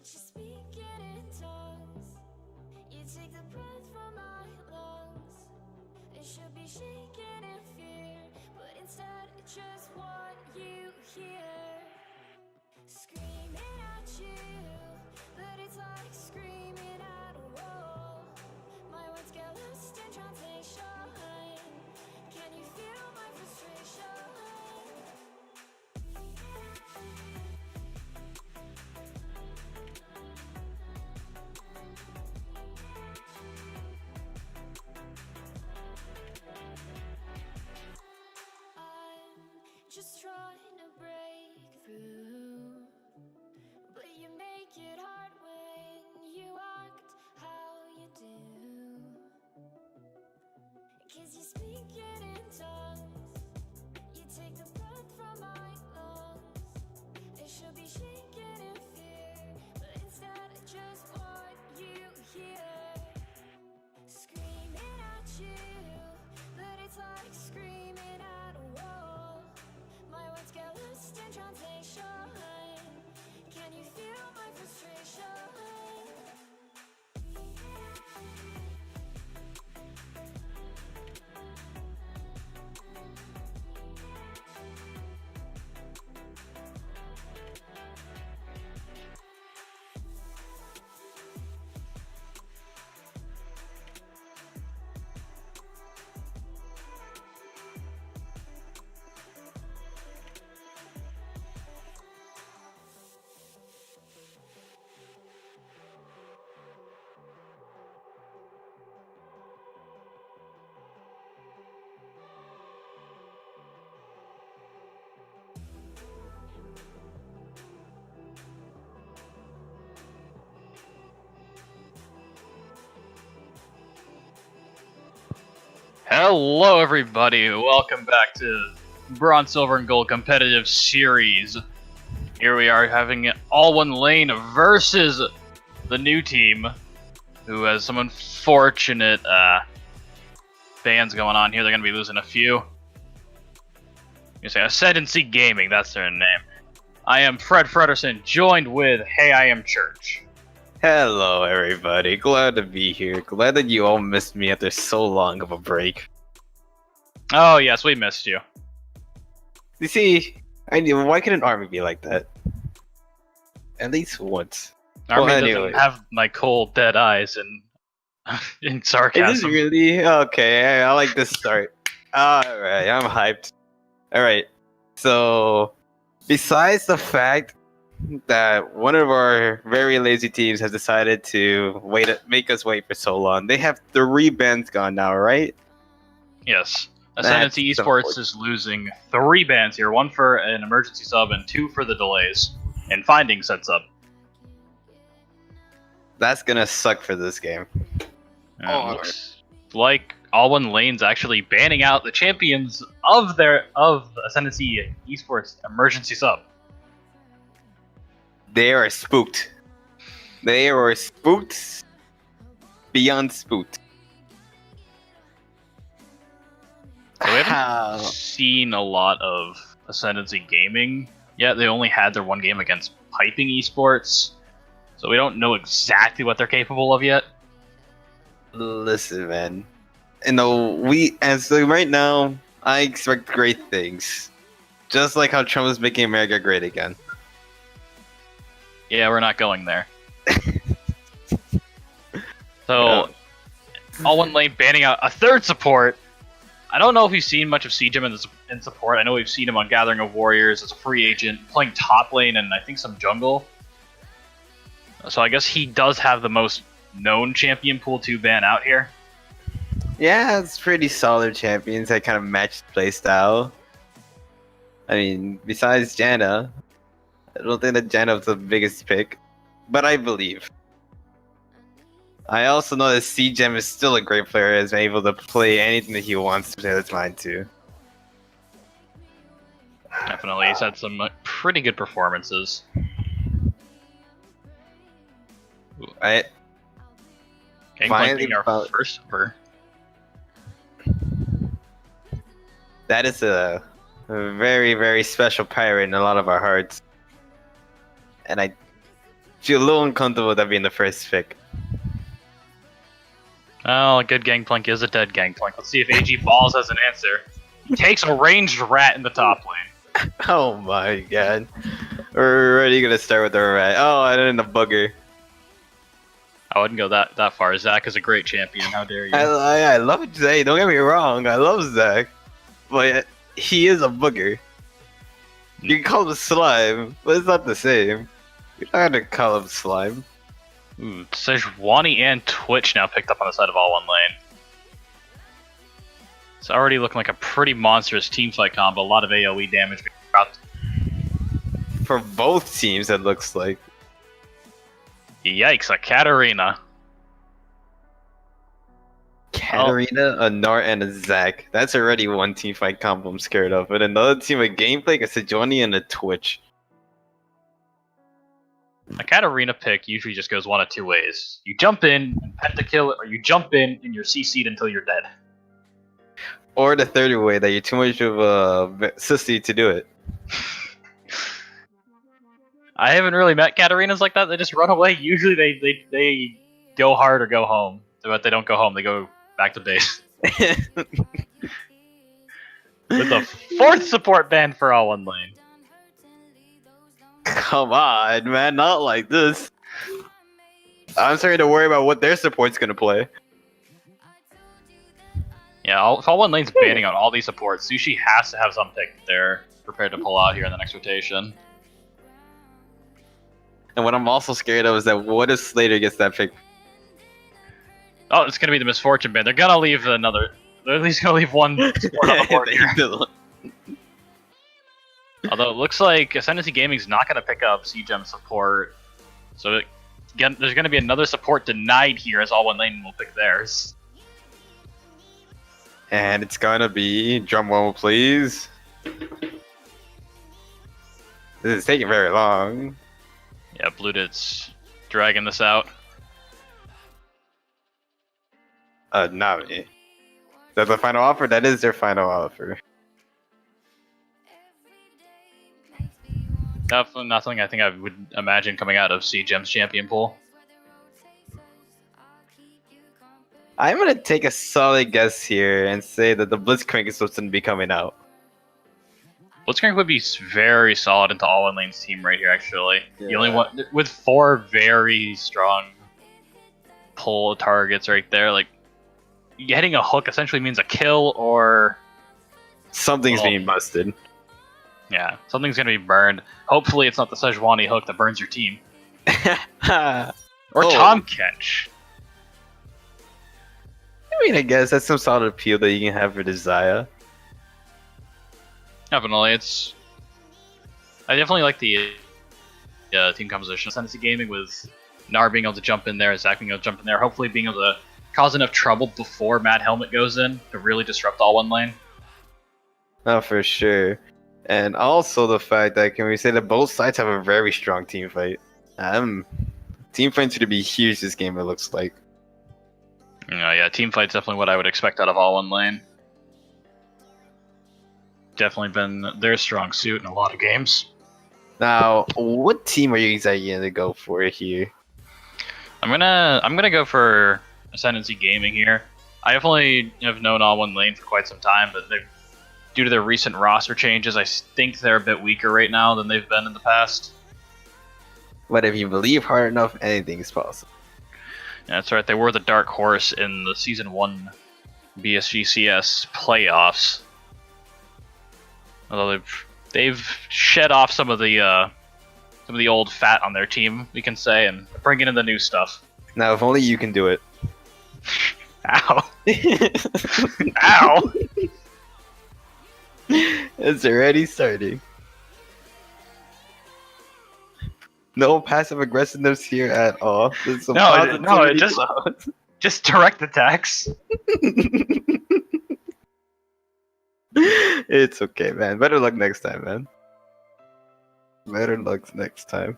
But you speak it in tongues. You take the breath from my lungs. It should be shaken in fear, but instead it's just what you hear. Screaming at you, but it's like screaming at a wall. My words get lost in translation. Can you feel my frustration? I'm just trying to break through, but you make it hard when you act how you do. 'Cause you speak it in tongues. You take the breath from my lungs. It should be shaken in fear, but instead it's just what you hear. Screaming at you, but it's like screaming at a wall. My words get lost in translation. Can you feel my frustration? Hello everybody, welcome back to Bronze, Silver, and Gold Competitive Series. Here we are having AllOneLane versus the new team, who has some unfortunate bans going on here. They're going to be losing a few. You say Ascendancy Gaming, that's their name. I am Fred Frederson, joined with Hey I Am Church. Hello, everybody. Glad to be here. Glad that you all missed me after so long of a break. Oh yes, we missed you. You see, why can an army be like that? At least once. Army Well, doesn't anyway. have my cold dead eyes and in Is sarcasm. this really? Okay, I like this start. Alright, I'm hyped. Alright, so besides the fact that one of our very lazy teams has decided to make us wait for so long, they have 3 bans gone now, right? Yes. Ascendancy That's Esports is losing 3 bans here, 1 for an emergency sub and 2 for the delays in finding said sub. That's gonna suck for this game. Looks like AllOneLane's actually banning out the champions of Ascendancy Esports emergency sub. They are spooked. They are spooked beyond spooked. So we haven't seen a lot of Ascendancy Gaming yet. They only had their 1 game against Piping Esports, so we don't know exactly what they're capable of yet. Listen, man. Right now, I expect great things. Just like how Trump is making America great again. Yeah, we're not going there. So, AllOneLane banning out a 3rd support. I don't know if we've seen much of Siegem in support. I know we've seen him on Gathering of Warriors as a free agent, playing top lane and I think some jungle. So I guess he does have the most known champion pool 2 ban out here. Yeah, it's pretty solid champions that kind of match the playstyle. I mean, besides Janna, I don't think that Janna's the biggest pick, but I believe. I also know that Siegem is still a great player, is able to play anything that he wants to set his mind to. Definitely, he's had some pretty good performances. Right? Gangplank being our first over. That is a very, very special pirate in a lot of our hearts. And I Feel a little uncomfortable with that being the first pick. Oh, a good Gangplank is a dead Gangplank. Let's see if AG Balls has an answer. He takes a ranged rat in the top lane. Oh my god. We're already gonna start with the rat. Oh, and then the booger. I wouldn't go that far. Zach is a great champion. How dare you? I love Zach. Don't get me wrong. I love Zach, but he is a booger. You can call him slime, but it's not the same. You're not gonna call him slime. Ooh, Sejuani and Twitch now picked up on the side of AllOneLane. It's already looking like a pretty monstrous teamfight combo. A lot of AoE damage being dropped. For both teams, it looks like. Yikes, a Katarina. Katarina, a Nart, and a Zac. That's already one team fight combo I'm scared of. But another team of gameplay, a Sejuani and a Twitch. A Katarina pick usually just goes one of two ways. You jump in and pentakill it, or you jump in and you're CC'd until you're dead. Or the third way, that you're too much of a sissy to do it. I haven't really met Katarinas like that. They just run away. Usually they go hard or go home. But they don't go home. They go back to base. With the fourth support ban for AllOneLane. Come on, man, not like this. I'm starting to worry about what their support's gonna play. Yeah, if AllOneLane's banning out all these supports, Sushi has to have some pick that they're prepared to pull out here in the next rotation. And what I'm also scared of is that what if Slater gets that pick? Oh, it's gonna be the misfortune ban. They're gonna leave another. They're at least gonna leave one support on the board here. Although it looks like Ascendancy Gaming's not gonna pick up CGEM support, so again, there's gonna be another support denied here as AllOneLane will pick theirs. And it's gonna be drum roll, please. This is taking very long. Yeah, Bludit's dragging this out. Not me. That's the final offer? That is their final offer. Definitely nothing I think I would imagine coming out of CGEM's champion pool. I'm gonna take a solid guess here and say that the Blitzcrank is supposed to be coming out. Blitzcrank would be very solid into AllOneLane's team right here, actually. Yeah. The only one with 4 very strong pull targets right there. Like, getting a hook essentially means a kill or Something's being busted. yeah, something's gonna be burned. Hopefully, it's not the Sejuani hook that burns your team or Tom Kench. I mean, I guess that's some solid appeal that you can have for Desire. Definitely, I definitely like the team composition. Ascendancy Gaming with Nar being able to jump in there, Zach being able to jump in there, hopefully being able to cause enough trouble before Mad Helmet goes in to really disrupt AllOneLane. Oh, for sure. And also the fact that, can we say that both sides have a very strong team fight? Team fight's going to be huge this game, it looks like. Yeah, team fight's definitely what I would expect out of AllOneLane. Definitely been their strong suit in a lot of games. Now, what team are you exactly going to go for here? I'm gonna go for Ascendancy Gaming here. I definitely have known AllOneLane for quite some time, but due to their recent roster changes, I think they're a bit weaker right now than they've been in the past. But if you believe hard enough, anything is possible. Yeah, that's right. They were the dark horse in the Season 1 BSGCS playoffs. Although they've shed off some of the old fat on their team, we can say, and bringing in the new stuff. Now, if only you can do it. Ow! Ow! It's already starting. No passive aggressiveness here at all. There's some No, just direct attacks. It's okay, man. Better luck next time, man. Better luck next time.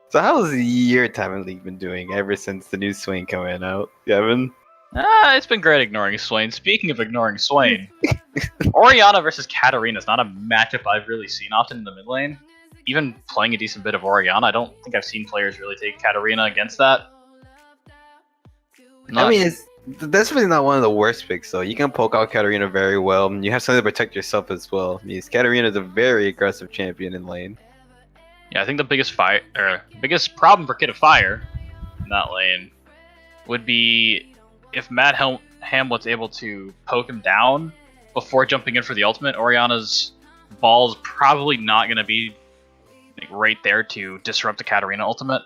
So how's your time in League been doing ever since the new Swain coming out, Gavin? It's been great ignoring Swain. Speaking of ignoring Swain, Orianna versus Katarina is not a matchup I've really seen often in the mid lane. even playing a decent bit of Orianna, I don't think I've seen players really take Katarina against that. I mean, that's really not one of the worst picks, though. You can poke out Katarina very well. You have something to protect yourself as well. I mean, Katarina is a very aggressive champion in lane. yeah, I think the biggest problem for Kid of Fire in that lane would be if Mad Ham was able to poke him down before jumping in for the ultimate. Orianna's ball's probably not going to be right there to disrupt the Katarina ultimate.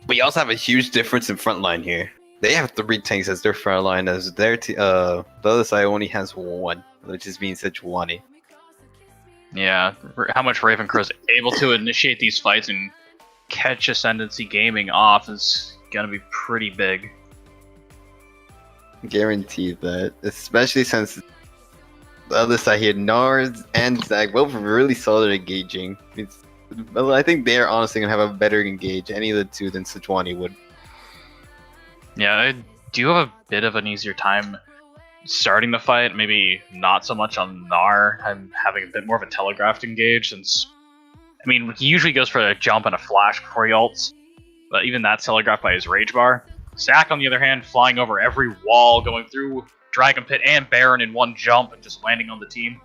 But you also have a huge difference in front line here. They have 3 tanks as their front line, as their the other side only has 1, which is being Sejuani. Yeah, how much Ravencrow's able to initiate these fights and catch Ascendancy Gaming off is gonna be pretty big. Guaranteed that, especially since the other side here, Nars and Zach, both really solid engaging. I think they're honestly gonna have a better engage, any of the two, than Sejuani would. Yeah, I do have a bit of an easier time starting the fight. Maybe not so much on Nar. I'm having a bit more of a telegraphed engage since, I mean, he usually goes for a jump and a flash before he ults, but even that's telegraphed by his rage bar. Zac, on the other hand, flying over every wall, going through Dragon Pit and Baron in one jump and just landing on the team.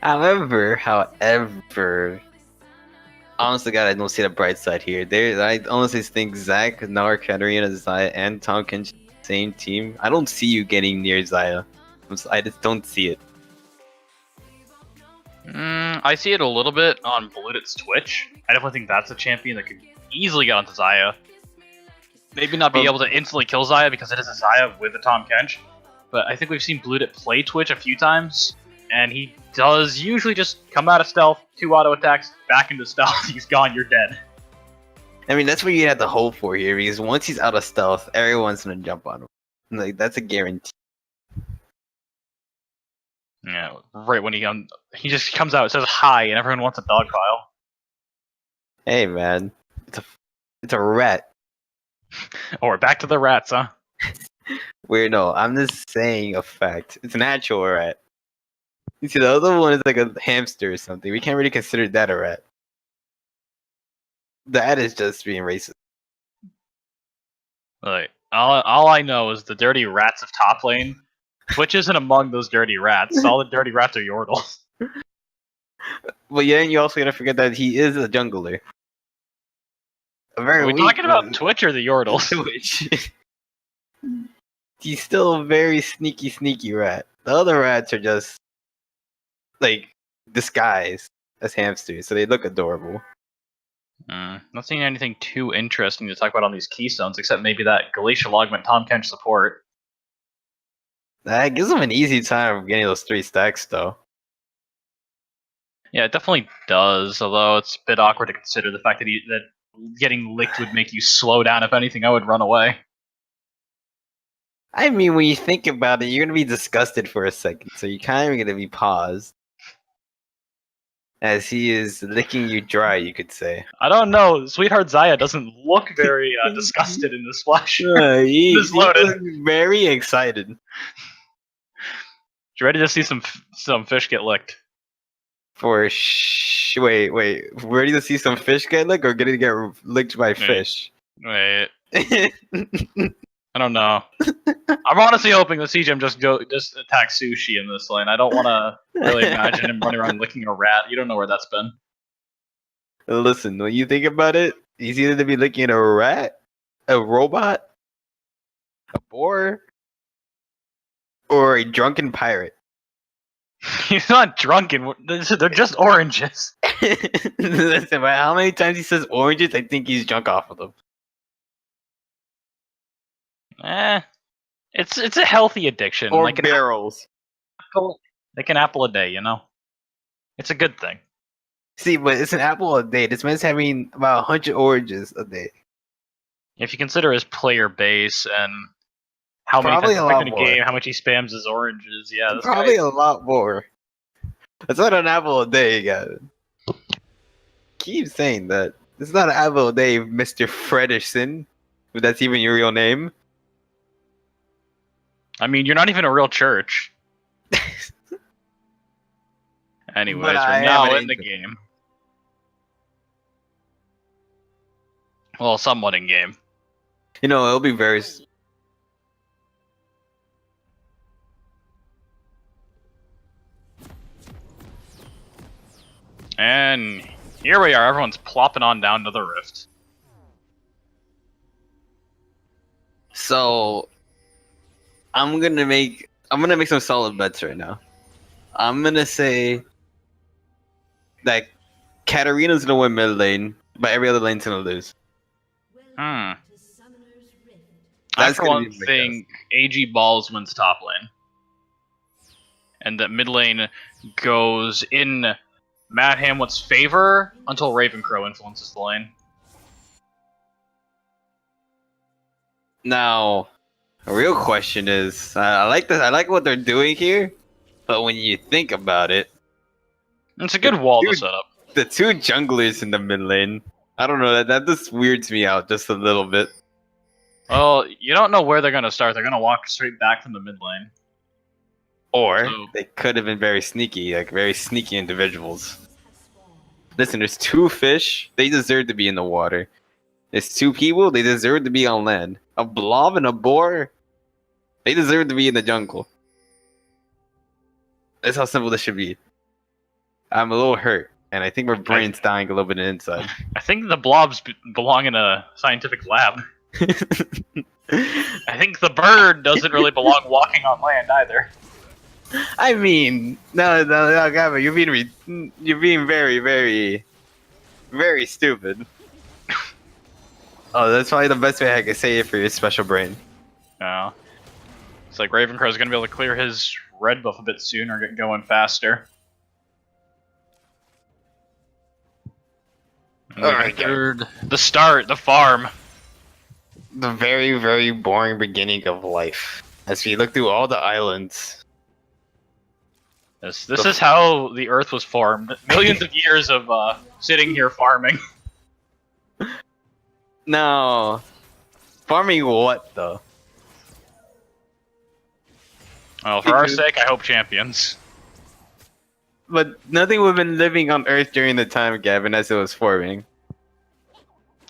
However, honestly, God, I don't see the bright side here. I honestly think Zac, Nar, Katarina, Xayah, and Tonkin same team. I don't see you getting near Xayah. I just don't see it. I see it a little bit on Bludit's Twitch. I definitely think that's a champion that could easily get onto Xayah. Maybe not be able to instantly kill Xayah because it is a Xayah with a Tahm Kench, but I think we've seen Bludit play Twitch a few times, and he does usually just come out of stealth, 2 auto attacks, back into stealth, he's gone, you're dead. I mean, that's what you have to hope for here, because once he's out of stealth, everyone's gonna jump on him. Like, that's a guarantee. Yeah, right when he just comes out, says hi, and everyone wants a dog pile. Hey, man, it's a rat. Or back to the rats, huh? Weird, no, I'm just saying a fact. It's an actual rat. You see, the other one is like a hamster or something. We can't really consider that a rat. That is just being racist. Like, all I know is the dirty rats of top lane. Twitch isn't among those dirty rats. All the dirty rats are Yordles. But yeah, you also gotta forget that he is a jungler. Are we talking about Twitch or the Yordles? Twitch. He's still a very sneaky rat. The other rats are just like disguised as hamsters, so they look adorable. Not seeing anything too interesting to talk about on these keystones, except maybe that Glacial Augment Tahm Kench support. That gives him an easy time of getting those 3 stacks, though. Yeah, it definitely does, although it's a bit awkward to consider the fact that getting licked would make you slow down. If anything, I would run away. I mean, when you think about it, you're gonna be disgusted for a second, so you're kind of gonna be paused. As he is licking you dry, you could say. I don't know. Sweetheart Xayah doesn't look very disgusted in this flash. He's very excited. You ready to see some fish get licked? Wait. Ready to see some fish get licked, or getting to get licked by fish? Wait. I don't know. I'm honestly hoping the CGM just attack Sushi in this lane. I don't want to really imagine him running around licking a rat. You don't know where that's been. Listen, when you think about it, he's either to be licking a rat, a robot, a boar, or a drunken pirate. He's not drunken. They're just oranges. Listen, but how many times he says oranges, I think he's drunk off of them. It's a healthy addiction. Or like barrels. Like an apple a day, you know? It's a good thing. See, but it's an apple a day. This man's having about 100 oranges a day. If you consider his player base and how probably many times in a game, how much he spams his oranges, yeah, this probably guy... a lot more. That's not an apple a day, guys. Keep saying that. It's not an apple a day, Mr. Fredrickson. If that's even your real name. I mean, you're not even a real church. Anyways, But I we're am now an in the angel. game. Well, somewhat in game. You know, it'll be very. And here we are. Everyone's plopping on down to the rift. So I'm gonna make some solid bets right now. I'm gonna say that Katarina's gonna win mid lane, but every other lane's gonna lose. Hmm. I, That's for gonna be one, my think AG Balls wins top lane. And that mid lane goes in Matt Hamlet's favor until Ravencrow influences the lane. Now, a real question is, I like this. I like what they're doing here, but when you think about it, It's a good wall to Dude. set up. the two junglers in the mid lane, I don't know, that just weirds me out just a little bit. Well, you don't know where they're going to start. They're going to walk straight back from the mid lane. Or So- they could have been very sneaky, like very sneaky individuals. Listen, there's two fish, they deserve to be in the water. There's two people, they deserve to be on land. A blob and a boar, they deserve to be in the jungle. That's how simple this should be. I'm a little hurt, and I think my brain's dying a little bit inside. I think the blobs belong in a scientific lab. I think the bird doesn't really belong walking on land either. I mean, no, Gavin, you're being very, very, very stupid. Oh, that's probably the best way I can say it for your special brain. No. It's like Ravencrow's going to be able to clear his red buff a bit sooner, get going faster. And Alright, third, the start, the farm. The very, very boring beginning of life. As we look through all the islands. This is how the Earth was formed. Millions of years of sitting here farming. No. Farming what, though? Well, for our Because- sake, I hope champions. But nothing would have been living on Earth during the time, Gavin, as it was forming.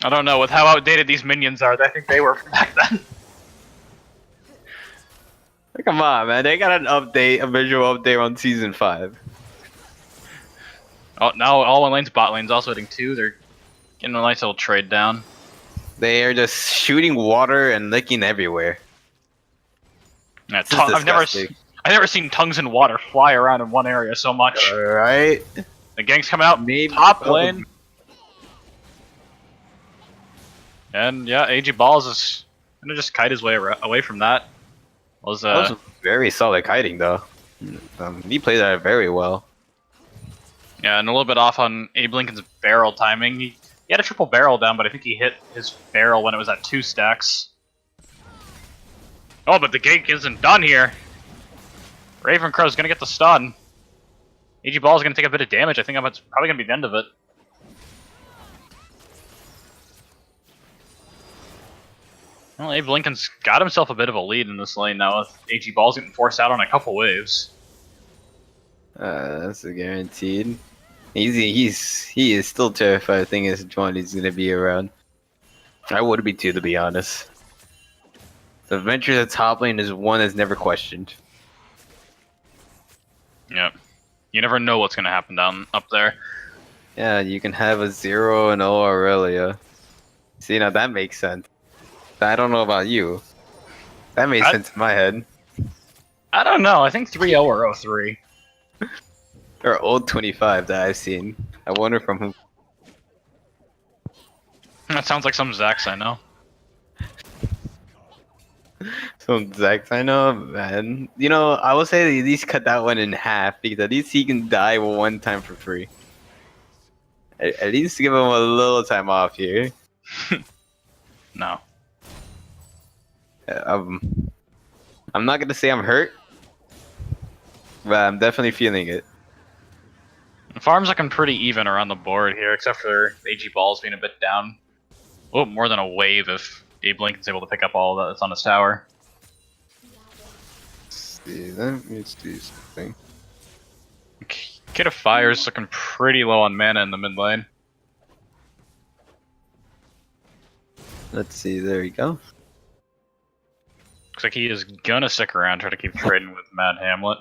I don't know, with how outdated these minions are, I think they were from back then. Come on, man. They got an update, a visual update on Season 5. Oh, now AllOneLane's bot lane's also hitting 2. They're getting a nice little trade down. They are just shooting water and licking everywhere. Yeah, This is I've disgusting. never seen tongues in water fly around in one area so much. Alright. The gang's coming out, Maybe- top lane. And yeah, AG Balls is gonna just kite his way away from that. That was very solid kiting, though. He played that very well. Yeah, and a little bit off on Abe Lincoln's barrel timing. He had a triple barrel down, but I think he hit his barrel when it was at 2 stacks. Oh, but the gank isn't done here. Ravencrow's gonna get the stun. AG Ball's gonna take a bit of damage. I think that's probably gonna be the end of it. Well, Abe Lincoln's got himself a bit of a lead in this lane now, with AG Ball's getting forced out on a couple waves. That's a guaranteed. He is still terrified. I think his Johnny's gonna be around. I would be too, to be honest. The venture to top lane is one that's never questioned. Yep. You never know what's gonna happen down up there. Yeah, you can have a 0-0 Aurelia. See, now that makes sense. I don't know about you. That made sense in my head. I don't know. I think 3-0 or 0-3. Or old 25 that I've seen. I wonder from who. That sounds like some Zax I know. Some Zax I know, man. You know, I will say they at least cut that one in half because at least he can die one time for free. At least give him a little time off here. No. I'm not gonna say I'm hurt, but I'm definitely feeling it. The farm's looking pretty even around the board here, except for AG Balls being a bit down. Oh, more than a wave if Abe Lincoln's able to pick up all that's on his tower. See, let me do something. Kid of Fire's looking pretty low on mana in the mid lane. Let's see. There you go. Looks like he is gonna stick around, try to keep trading with Mad Hamlet.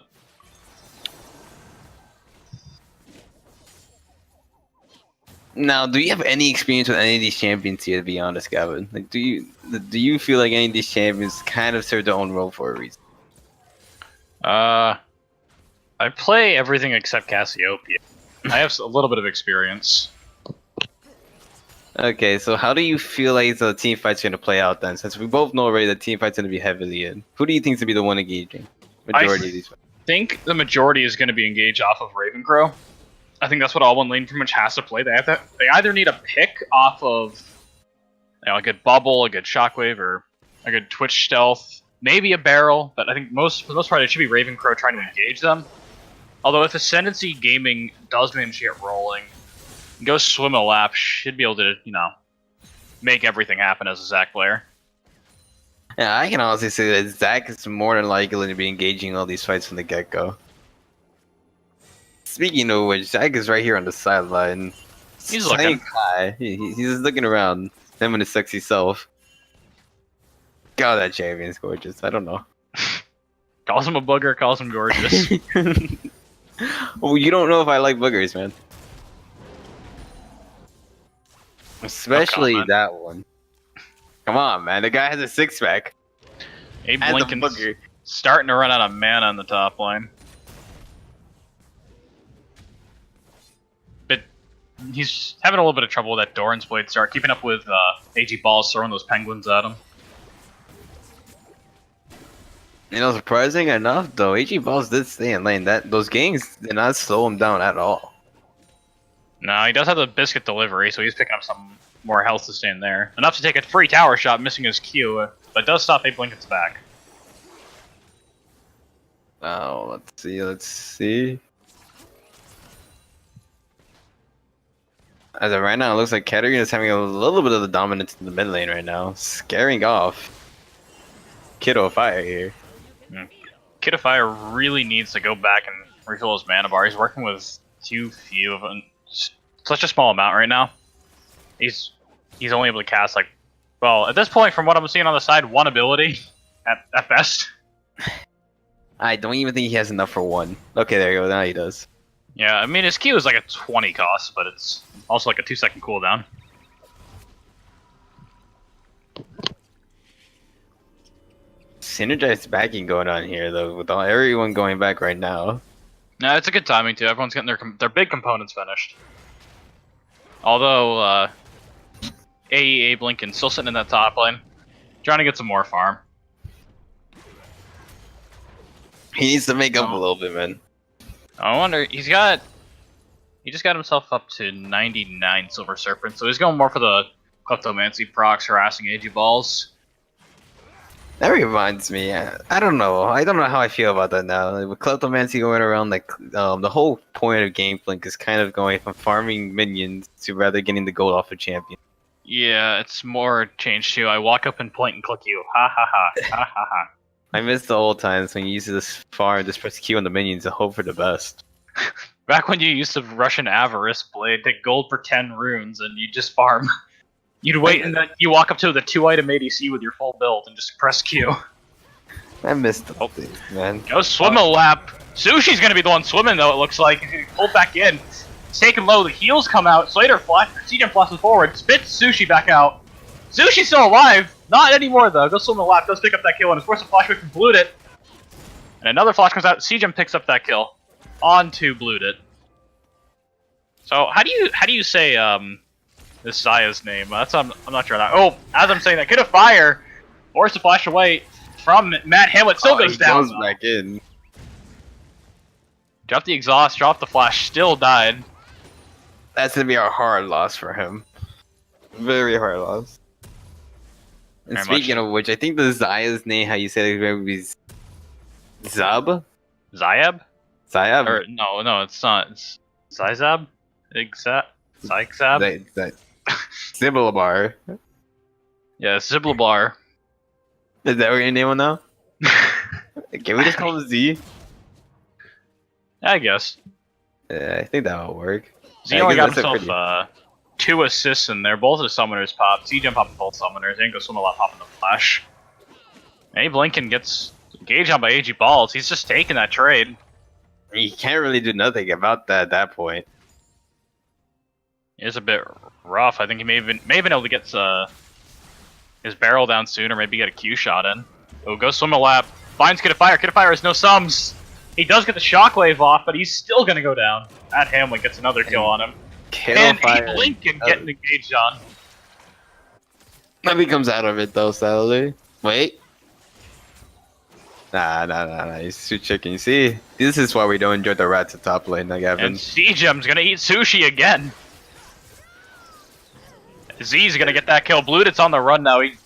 Now, do you have any experience with any of these champions here? To be honest, Gavin, like, do you feel like any of these champions kind of serve their own role for a reason? I play everything except Cassiopeia. I have a little bit of experience. Okay, so how do you feel like the team fight's going to play out then? Since we both know already the team fight's going to be heavily in. Who do you think to be the one engaging? Majority of these fights. I think the majority is going to be engaged off of Ravencrow. I think that's what AllOneLane pretty much has to play. They either need a pick off of a good bubble, a good shockwave, or a good Twitch stealth, maybe a barrel. But I think for the most part it should be Ravencrow trying to engage them. Although if Ascendancy Gaming does manage to get rolling, go swim a lap, should be able to, make everything happen as a Zac player. Yeah, I can honestly say that Zac is more than likely to be engaging all these fights from the get-go. Speaking of which, Zac is right here on the sideline. He's looking. High. He's just looking around. Him and his sexy self. God, that champion's gorgeous. I don't know. Calls him a booger, calls him gorgeous. Well, you don't know if I like boogers, man. Especially that one. Come on, man. The guy has a six-pack. Abe Lincoln's starting to run out of mana on the top line. But he's having a little bit of trouble with that Doran's Blade start, keeping up with AG Balls throwing those penguins at him. Surprising enough, though, AG Balls did stay in lane. Those gangs did not slow him down at all. No, he does have the biscuit delivery, so he's picking up some more health to stay in there. Enough to take a free tower shot, missing his Q, but does stop Abe Lincoln's back. Oh, let's see. As of right now, it looks like Katarina is having a little bit of the dominance in the mid lane right now, scaring off Kiddo Fire here. Kid of Fire really needs to go back and refill his mana bar. He's working with too few of them. Such a small amount right now. He's only able to cast at this point, from what I'm seeing on the side, one ability at best. I don't even think he has enough for one. Okay, there you go. Now he does. Yeah, I mean his Q is like a 20 cost, but it's also like a 2-second cooldown. Synergized backing going on here though, with everyone going back right now. No, it's a good timing too. Everyone's getting their big components finished. Although Abe Lincoln still sitting in that top lane, trying to get some more farm. He needs to make up a little bit, man. I wonder, he just got himself up to 99 Silver Serpent, so he's going more for the Kleptomancy procs, harassing AG Balls. That reminds me, I don't know how I feel about that now. Like, with Kleptomancy going around, the whole point of Gameplink is kind of going from farming minions to rather getting the gold off a champion. Yeah, it's more changed too. I walk up and point and click you. Ha ha ha. Ha ha ha. I miss the old times when you used to just farm, just press Q on the minions and hope for the best. Back when you used to Russian Avarice Blade, take gold for 10 runes, and you just farm. You'd wait, and then you walk up to the 2-item ADC with your full build and just press Q. I missed the things, man. Go swim a lap. Sushi's gonna be the one swimming, though, it looks like. He's gonna pull back in. It's taken low, the heals come out, Slater CJ flashes forward, spits Sushi back out. Sushi's still alive! Not anymore, though. Go swim a lap, does pick up that kill, and is forced to flashback from Blood It. And another flash comes out, CJ picks up that kill. Onto Blood It. So, how do you say, this Zaya's name? I'm not sure of that. Oh, as I'm saying that, Kid of Fire forced to flash away from Matt Hamlet. Still goes down. Goes back in. Dropped the exhaust, dropped the flash, still died. That's gonna be a hard loss for him. Very hard loss. And Very speaking of which, I think the Zaya's name, how you say it, maybe Zab? Zayab? Zayab? Or no, it's not. It's Zizab? Zygzab? Zibblebar. Yeah, Ziblabar. Is that what your name on now? Can we just call him Z? I guess. I think that'll work. Z I only got guess that's a himself 2 assists in there. Both his summoners popped. CGM popping both summoners. Ain't go swim a lot popping the flash. Abe Lincoln gets engaged on by AG Balls. He's just taking that trade. You can't really do nothing about that at that point. It's a bit rough. I think he may have been able to get his barrel down sooner. Maybe get a Q shot in. Oh, go swim a lap. Finds Kid of Fire. Kid of Fire has no sums. He does get the shockwave off, but he's still gonna go down. Matt Hamlin gets another kill on him. And Abe Lincoln getting engaged on. Maybe comes out of it though, sadly. Wait. Nah. He's too chicken. See, this is why we don't enjoy the rats at top lane, like Evan. And CGM's gonna eat sushi again. Z's gonna get that kill. Bludit's on the run now. He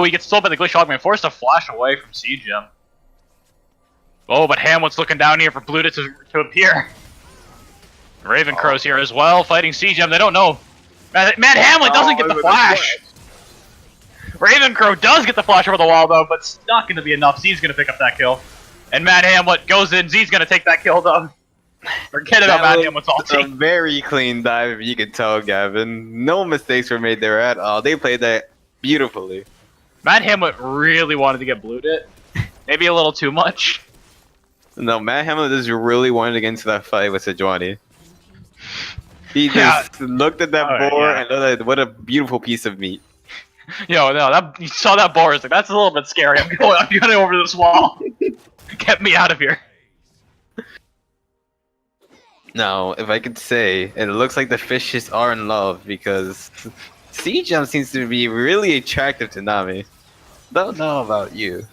gets sold by the Glitch Hogman, forced to flash away from CGM. Oh, but Hamlet's looking down here for Bludit to appear. Ravencrow's here as well, fighting CGM. They don't know. Matt Hamlet doesn't get the flash. Ravencrow does get the flash over the wall, though, but it's not going to be enough. Z's going to pick up that kill. And Matt Hamlet goes in. Z's going to take that kill, though. Forget about Matt Hamlet's ulti. A very clean dive, if you can tell, Gavin. No mistakes were made there at all. They played that beautifully. Matt Hamlet really wanted to get Bludit. Maybe a little too much. No, Matt Hamlet just really wanted to get into that fight with Sejuani. He just looked at that boar and thought, what a beautiful piece of meat. Yo, no, you saw that boar. It's like, that's a little bit scary. I'm going over this wall. Get me out of here. Now, if I could say, it looks like the fishes are in love because CGM seems to be really attractive to Nami. Don't know about you.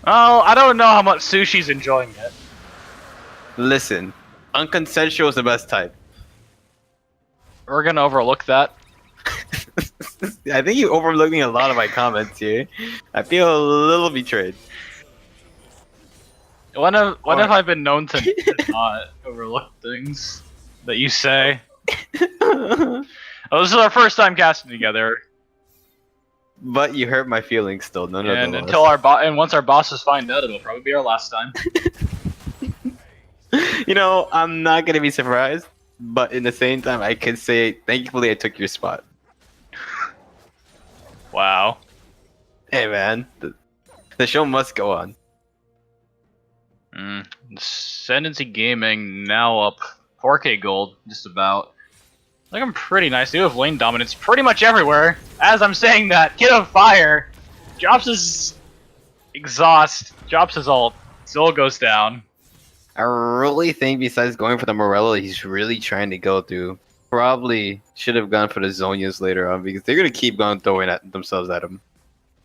Oh, I don't know how much Sushi's enjoying it. Listen, unconsensual is the best type. We're gonna overlook that. I think you're overlooking a lot of my comments here. I feel a little betrayed. When have I been known to not overlook things that you say? Oh, this is our first time casting together. But you hurt my feelings still, And until once our bosses find out, it'll probably be our last time. You know, I'm not gonna be surprised, but in the same time, I could say, thankfully, I took your spot. Wow. Hey, man, the show must go on. Ascendancy Gaming now up 4K gold, just about. Looking pretty nice. They do have lane dominance pretty much everywhere. As I'm saying that, Kid of Fire drops his exhaust, drops his ult, still goes down. I really think besides going for the Morello, he's really trying to go through. Probably should have gone for the Zonias later on because they're gonna keep going throwing themselves at him.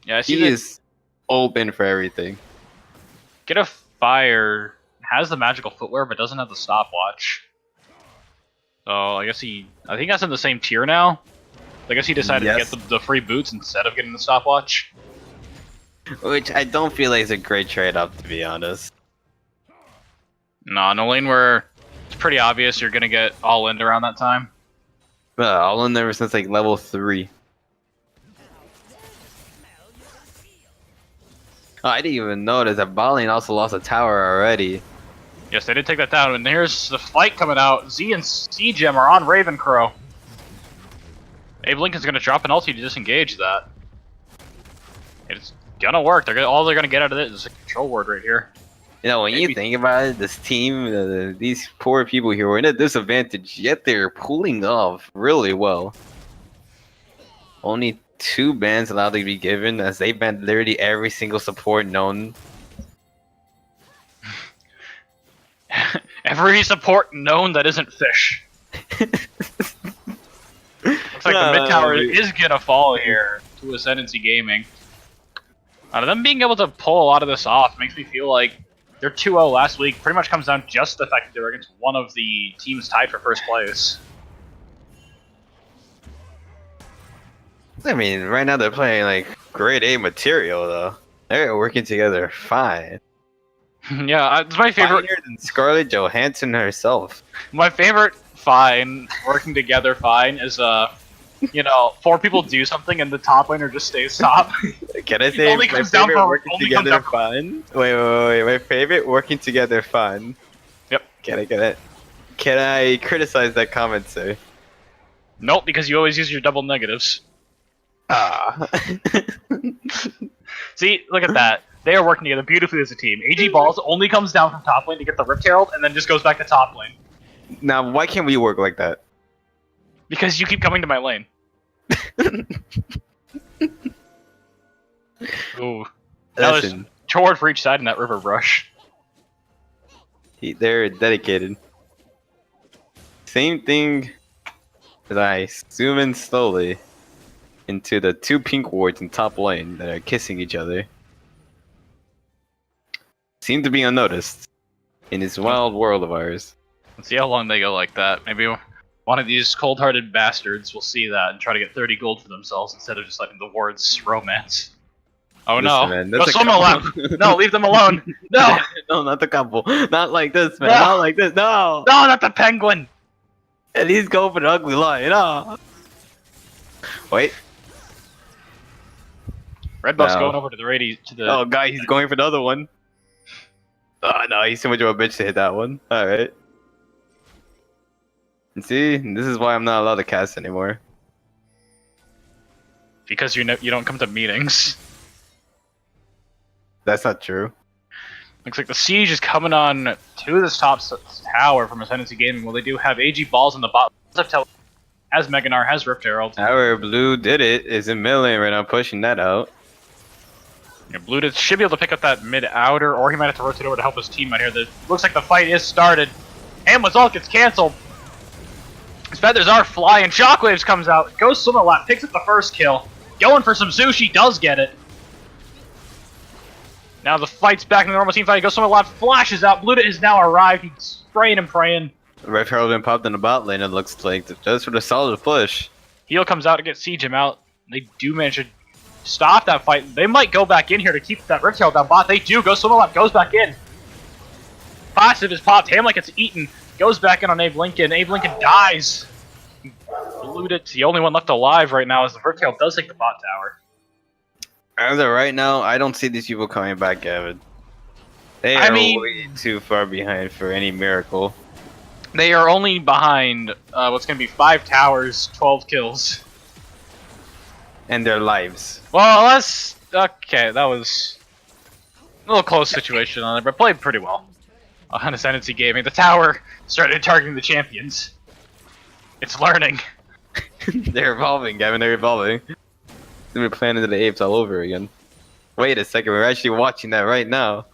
Yeah, I see he is open for everything. Kid of Fire has the magical footwear but doesn't have the stopwatch. So I think that's in the same tier now. I guess he decided to get the free boots instead of getting the stopwatch. Which I don't feel like is a great trade-off, to be honest. No, in a lane where it's pretty obvious you're gonna get all in around that time. All in ever since like level 3. Oh, I didn't even notice that Ballin also lost a tower already. Yes, they did take that down, and here's the fight coming out. Z and CGem are on Ravencrow. Abe Lincoln's gonna drop an ulti to disengage that. It's gonna work. All they're gonna get out of it is a control ward right here. You know, when you think about it, this team, these poor people here were in a disadvantage, yet they're pulling off really well. Only 2 bans allowed to be given, as they banned literally every single support known. Every support known that isn't fish. Looks like the mid tower is gonna fall here to Ascendancy Gaming. Out of them being able to pull a lot of this off makes me feel like their 2-0 last week pretty much comes down just to the fact that they were against one of the teams tied for first place. I mean, right now they're playing like grade A material though. They're working together fine. Yeah, it's my favorite. Finer than Scarlett Johansson herself. My favorite fine, working together fine, is 4 people do something and the top laner just stays top. Can I say only my comes down favorite from working together fine? Wait. My favorite working together fine. Yep. Can I criticize that comment, sir? Nope, because you always use your double negatives. Ah. See, look at that. They are working together beautifully as a team. AG Balls only comes down from top lane to get the Rift Herald, and then just goes back to top lane. Now, why can't we work like that? Because you keep coming to my lane. Ooh. Now there's Listen, Chord for each side in that river brush. they're dedicated. Same thing as I zoom in slowly into the two pink wards in top lane that are kissing each other. Seem to be unnoticed in this wild world of ours. Let's see how long they go like that. Maybe one of these cold-hearted bastards will see that and try to get 30 gold for themselves instead of just letting the wards romance. Oh no. Listen, man, Go that's a swim alone. couple. No, leave them alone. No. No, not the couple. Not like this, man. No. Not like this. No. No, not the penguin. At least go for the ugly line. No. Wait. Red buff's No. going over to the to the. Oh, guy, he's going for the other one. Oh, no, he's too much of a bitch to hit that one. Alright. See, this is why I'm not allowed to cast anymore. Because you don't come to meetings. That's not true. Looks like the siege is coming on to this top tower from Ascendancy Gaming. Well, they do have AG Balls in the bot. Has Meganar, has Rift Herald. Our blue did it. Is in mid lane right now, pushing that out. Yeah, Blue should be able to pick up that mid-outer, or he might have to rotate over to help his team out here. Looks like the fight is started. Hamlet's ult gets cancelled. His feathers are flying. Shockwaves comes out. Goes swim a lap, picks up the first kill. Going for some sushi, does get it. Now the fight's back in the normal team fight. Goes swim a lap, flashes out. Blue has now arrived. He's spraying and praying. Red Herald been popped in the bot lane, it looks like. Just for the solid push. Heal comes out to get Siege him out. They do manage to stop that fight. They might go back in here to keep that Rift Herald down bot. They do. Go swim a lap, goes back in. Passive is popped. Hamlet gets eaten. Goes back in on Abe Lincoln. Abe Lincoln dies. Bludet's the only one left alive right now as the Rift Herald does take the bot tower. As of right now, I don't see these people coming back, Gavin. They are way too far behind for any miracle. They are only behind what's going to be 5 towers, 12 kills. And their lives. Well, that's... Okay, that was a little close situation on it, but played pretty well. On Ascendancy Gaming, the tower started targeting the champions. It's learning. They're evolving, Gavin, they're evolving. We're planning to the apes all over again. Wait a second, we're actually watching that right now.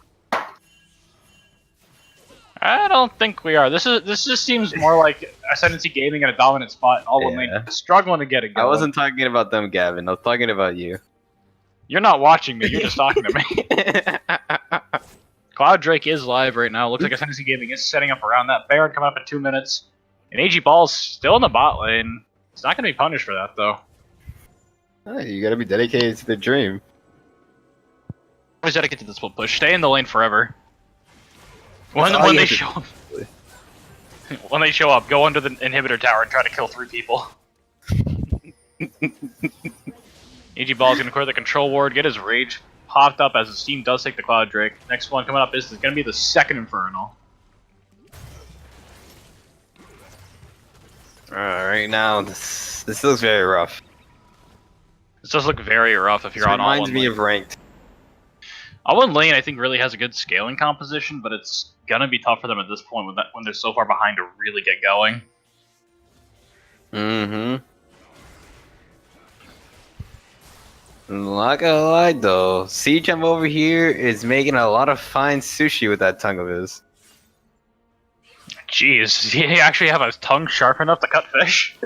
I don't think we are. This just seems more like Ascendancy Gaming in a dominant spot. AllOneLane struggling to get it going. I wasn't talking about them, Gavin. I was talking about you. You're not watching me. You're just talking to me. Cloud Drake is live right now. Looks like Ascendancy Gaming is setting up around that. Baron coming up in 2 minutes. And AG Ball's still in the bot lane. It's not going to be punished for that, though. Oh, you gotta be dedicated to the dream. Always dedicated to this split push. Stay in the lane forever. When they show up, when they show up, go under the inhibitor tower and try to kill 3 people. AG Ball is going to clear the control ward, get his rage popped up as his team does take the Cloud Drake. Next one coming up is going to be the second Infernal. Right now, this looks very rough. This does look very rough if you're on reminds me AllOneLane. of ranked. AllOneLane, I think, really has a good scaling composition, but it's gonna be tough for them at this point when they're so far behind to really get going. Mm-hmm. Not gonna lie though, Siege over here is making a lot of fine sushi with that tongue of his. Jeez, does he actually have his tongue sharp enough to cut fish?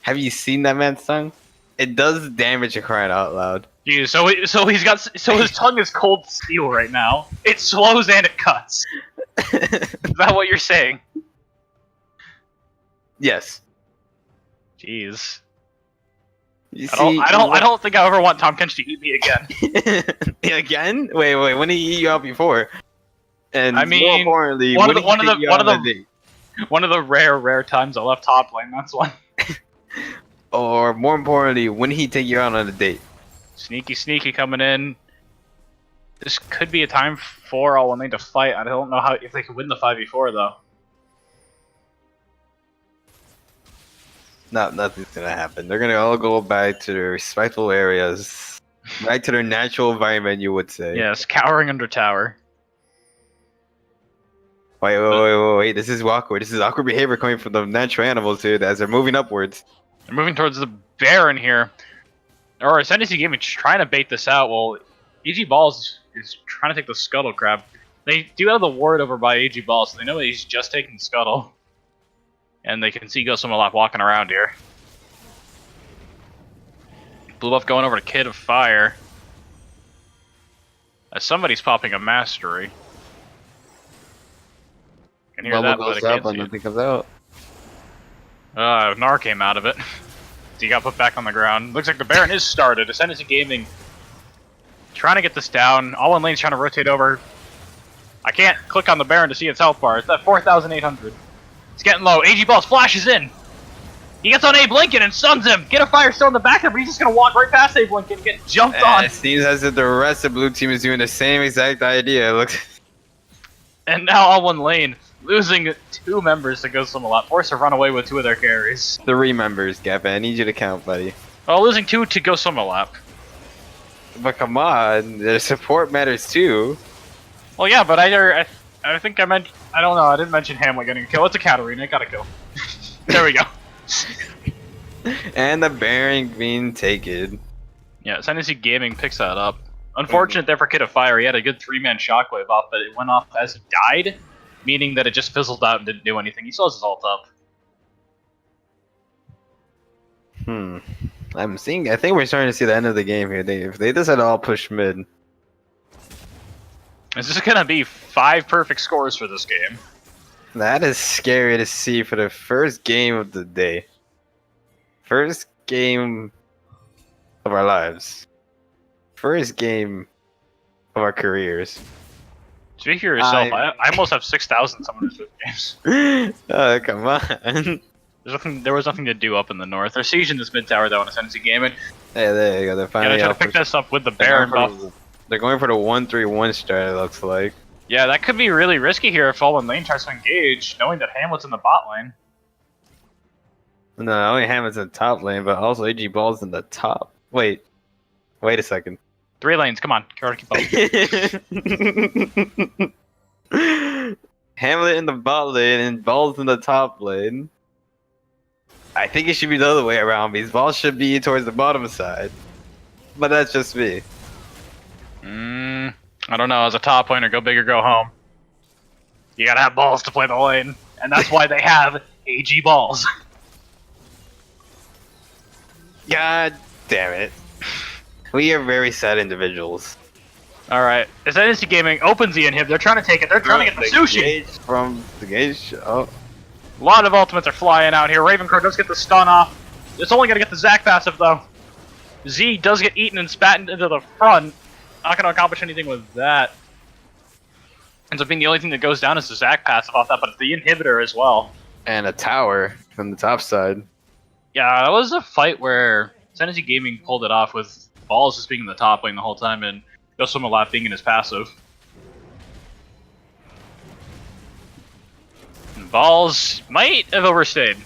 Have you seen that man's tongue? It does damage to crying out loud. Jeez, so his tongue is cold steel right now. It slows and it cuts. Is that what you're saying? Yes. Jeez. You I don't think I ever want Tom Kench to eat me again. Again? Wait, when did he eat you out before? And I mean, more importantly, one of the rare times I left top lane. That's one. Or more importantly, when did he take you out on a date? Sneaky coming in. This could be a time for AllOneLane to fight. I don't know if they could win the 5v4 though. Nothing's gonna happen. They're gonna all go back to their respectful areas, back to their natural environment, you would say. Yes, cowering under tower. Wait. This is awkward. This is awkward behavior coming from the natural animals here as they're moving upwards. They're moving towards the Baron here. Or Ascendancy Gaming trying to bait this out. Well, AG Balls is trying to take the Scuttle Crab. They do have the ward over by AG Balls, so they know that he's just taking the Scuttle. And they can see Gosumolap walking around here. Blue buff going over to Kid of Fire. As somebody's popping a Mastery. Can hear that, but I can't see it. Nothing comes out. Gnar came out of it. He got put back on the ground. Looks like the Baron is started. Ascendancy Gaming trying to get this down. AllOneLane's trying to rotate over. I can't click on the Baron to see its health bar. It's at 4,800. It's getting low. AG Balls flashes in. He gets on Abe Lincoln and stuns him. Get a fire still in the back of him, but he's just going to walk right past Abe Lincoln and get jumped on. It seems as if the rest of the blue team is doing the same exact idea. Look. And now AllOneLane losing 2 members to Gosumolap, forced to run away with 2 of their carries. 3 members, Gavin. I need you to count, buddy. Well, losing 2 to Gosumolap. But come on, their support matters too. Well, yeah, but I think I meant, I don't know, I didn't mention Hamlet getting a kill. It's a Katarina, it got a kill. There we go. And the Baron being taken. Yeah, Ascendancy Gaming picks that up. Unfortunate there for Kid of Fire, he had a good 3-man shockwave off, but it went off as he died, meaning that it just fizzled out and didn't do anything. He still has his ult up. I think we're starting to see the end of the game here. If they decide to all push mid. Is this gonna be 5 perfect scores for this game? That is scary to see for the first game of the day. First game of our lives. First game of our careers. Speak for yourself, I almost have 6,000 some of these games. Oh, come on. There was nothing to do up in the north. They're sieging this mid tower though in Ascendancy Gaming. Hey, there you go. They're finally trying to pick this up with the Baron buff. They're going for the 1-3-1 strat, it looks like. Yeah, that could be really risky here if AllOneLane tries to engage, knowing that Hamlet's in the bot lane. No, not only Hamlet's in the top lane, but also AG Ball's in the top. Wait a second. 3 lanes, come on. Gotta keep up. Hamlet in the bot lane and Ball's in the top lane. I think it should be the other way around because Ball should be towards the bottom side. But that's just me. I don't know. As a top laner, go big or go home. You gotta have balls to play the lane, and that's why they have AG Balls. God damn it. We are very sad individuals. Alright, Ascendancy Gaming opens the inhib. They're trying to take it. They're trying to get the sushi. From the gauge. Oh. A lot of ultimates are flying out here. Ravencrow does get the stun off. It's only gonna get the Zac passive though. Z does get eaten and spat into the front. Not gonna accomplish anything with that. Ends up being the only thing that goes down is the Zac passive off that, but it's the inhibitor as well. And a tower from the top side. Yeah, that was a fight where Ascendancy Gaming pulled it off with Balls just being in the top lane the whole time and Gosumolap being in his passive. And Balls might have overstayed.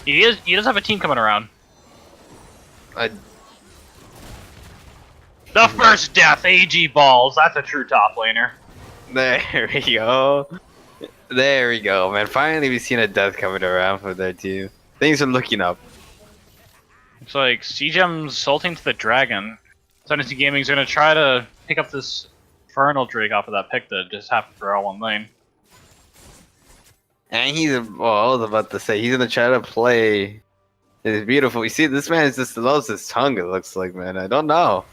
He does have a team coming around. The first death, AG Balls. That's a true top laner. There we go. There we go, man. Finally, we've seen a death coming around for their team. Things are looking up. Looks like CGEM's ulting to the dragon. Ascendancy Gaming's gonna try to pick up this Infernal Drake off of that pick that just happened for AllOneLane. And I was about to say, he's gonna try to play. It's beautiful. You see, this man just loves his tongue, it looks like, man. I don't know.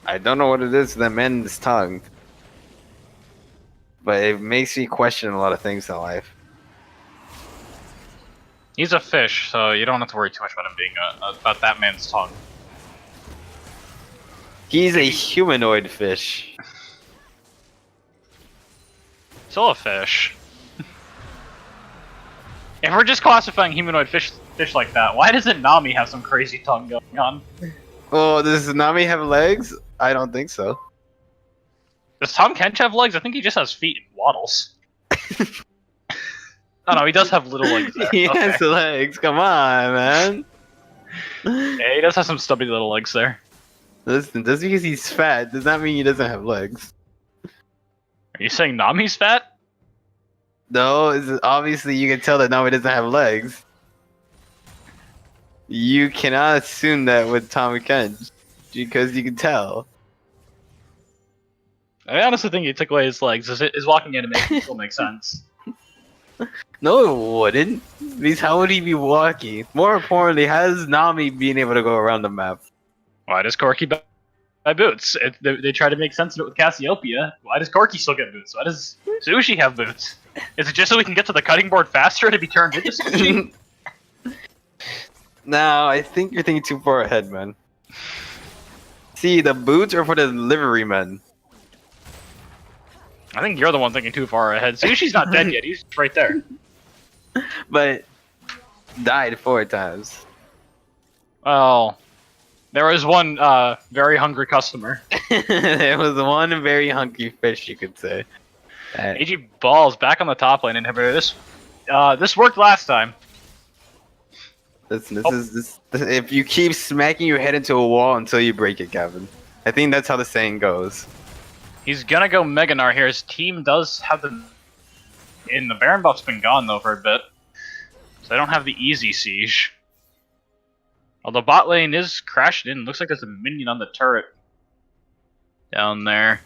I don't know what it is to that man's tongue. But it makes me question a lot of things in life. He's a fish, so you don't have to worry too much about him being about that man's tongue. He's a humanoid fish. Still a fish. If we're just classifying humanoid fish like that, why doesn't Nami have some crazy tongue going on? Oh, does Nami have legs? I don't think so. Does Tom Kench have legs? I think he just has feet and waddles. Oh no, he does have little legs there. He Okay. has legs. Come on, man. Yeah, he does have some stubby little legs there. Listen, just because he's fat does not mean he doesn't have legs. Are you saying Nami's fat? No, obviously you can tell that Nami doesn't have legs. You cannot assume that with Tommy Kench because you can tell. I honestly think he took away his legs. His walking animation still makes sense. No, it wouldn't. Because how would he be walking? More importantly, how is Nami being able to go around the map? Why does Corky buy boots? They try to make sense of it with Cassiopeia. Why does Corky still get boots? Why does Sushi have boots? Is it just so we can get to the cutting board faster to be turned into Sushi? No, I think you're thinking too far ahead, man. See, the boots are for the liverymen. I think you're the one thinking too far ahead. Sushi's not dead yet. He's right there. But died 4 times. Well, there was one very hungry customer. There was one very hungry fish, you could say. AG Balls back on the top lane inhibitor. This worked last time. Listen, this if you keep smacking your head into a wall until you break it, Gavin. I think that's how the saying goes. He's gonna go Meganar here. His team does have the Baron buff's been gone though for a bit, so they don't have the easy siege. Although bot lane is crashing in. Looks like there's a minion on the turret down there,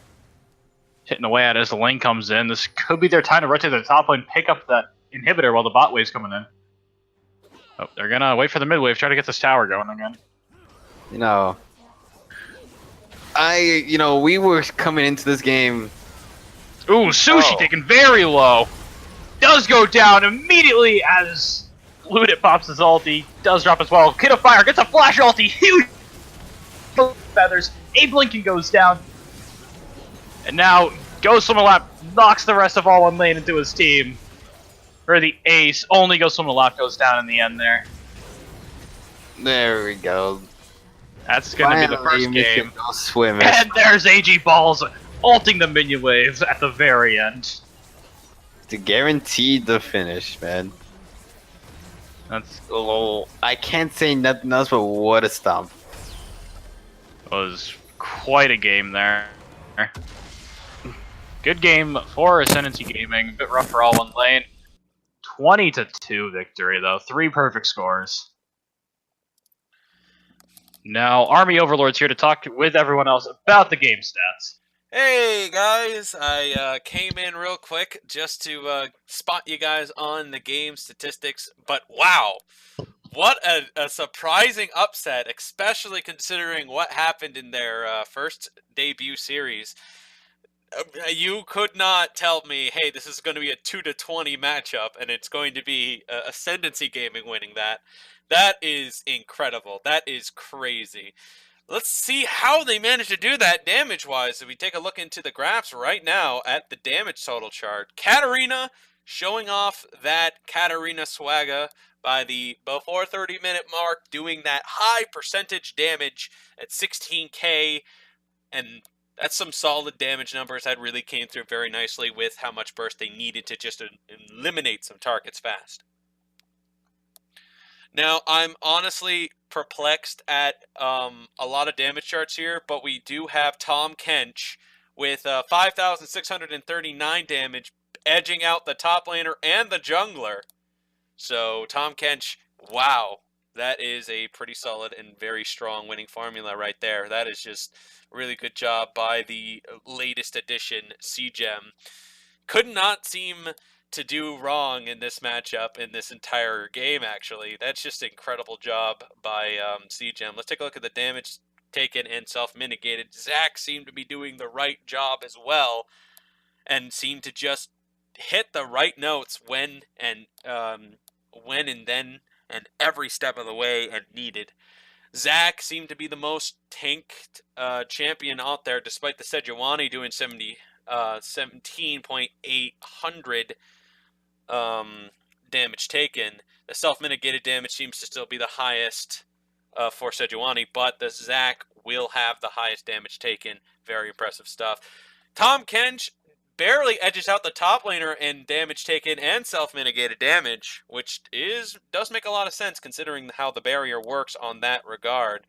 hitting away at it as the lane comes in. This could be their time to rotate to the top lane, pick up that inhibitor while the bot wave's coming in. Oh, they're gonna wait for the mid wave, try to get this tower going again. You know, we were coming into this game. Ooh, Sushi taken very low. Does go down immediately as Ludit pops his ulti. Does drop as well. Kid of Fire gets a flash ulti. Huge feathers. Abe Lincoln goes down. And now Ghost Swimmer Lap knocks the rest of AllOneLane into his team. For the ace. Only Ghost Swimmer Lap goes down in the end there. There we go. That's going to be the first game. Swimming. And there's AG Balls ulting the minion waves at the very end. To guarantee the finish, man. That's I can't say nothing else but what a stomp. was quite a game there. Good game for Ascendancy Gaming. A bit rough for AllOneLane. 20-2 victory though. 3 perfect scores. Now, Army Overlord's here to talk with everyone else about the game stats. Hey guys, I came in real quick just to spot you guys on the game statistics, but wow, what a surprising upset, especially considering what happened in their first debut series. You could not tell me, hey, this is going to be a 2-20 matchup, and it's going to be Ascendancy Gaming winning that. That is incredible. That is crazy. Let's see how they managed to do that damage-wise. If we take a look into the graphs right now at the damage total chart, Katarina showing off that Katarina swagger by the before 30-minute mark, doing that high percentage damage at 16k, and that's some solid damage numbers. That really came through very nicely with how much burst they needed to just eliminate some targets fast. Now, I'm honestly perplexed at a lot of damage charts here, but we do have Tom Kench with 5,639 damage, edging out the top laner and the jungler. So, Tom Kench, wow, that is a pretty solid and very strong winning formula right there. That is just a really good job by the latest edition CGEM. Could not seem to do wrong in this matchup, in this entire game, actually. That's just an incredible job by CGEM. Let's take a look at the damage taken and self-mitigated. Zach seemed to be doing the right job as well, and seemed to just hit the right notes when and then and every step of the way and needed. Zach seemed to be the most tanked champion out there, despite the Sejuani doing 17.800 damage taken. The self-mitigated damage seems to still be the highest for Sejuani, but the Zach will have the highest damage taken. Very impressive stuff. Tom Kench barely edges out the top laner in damage taken and self-mitigated damage, which does make a lot of sense considering how the barrier works on that regard.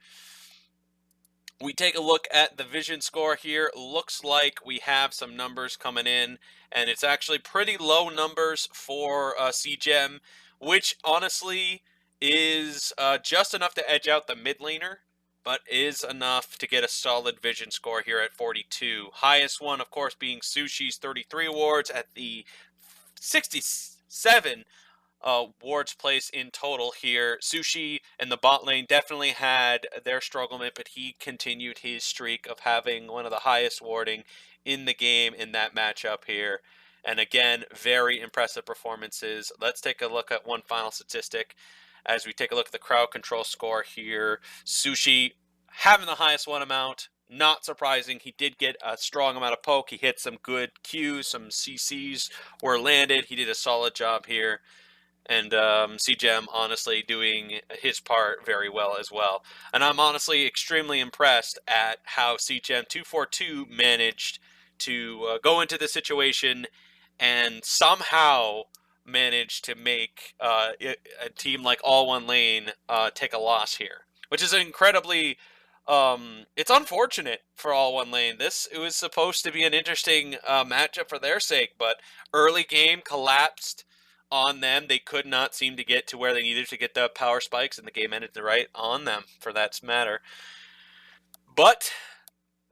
We take a look at the vision score here. Looks like we have some numbers coming in, and it's actually pretty low numbers for CGEM, which honestly is just enough to edge out the mid laner, but is enough to get a solid vision score here at 42. Highest one, of course, being Sushi's 33 awards at the 67 wards place in total here. Sushi and the bot lane definitely had their struggle, but he continued his streak of having one of the highest warding in the game in that matchup here. And again, very impressive performances. Let's take a look at one final statistic as we take a look at the crowd control score here. Sushi having the highest one amount. Not surprising. He did get a strong amount of poke. He hit some good Qs, some CCs were landed. He did a solid job here. And CGEM honestly doing his part very well as well. And I'm honestly extremely impressed at how CGEM 242 managed to go into the situation and somehow managed to make a team like AllOneLane take a loss here, which is incredibly it's unfortunate for AllOneLane. It was supposed to be an interesting matchup for their sake, but early game collapsed on them. They could not seem to get to where they needed to get the power spikes, and the game ended right on them for that matter. But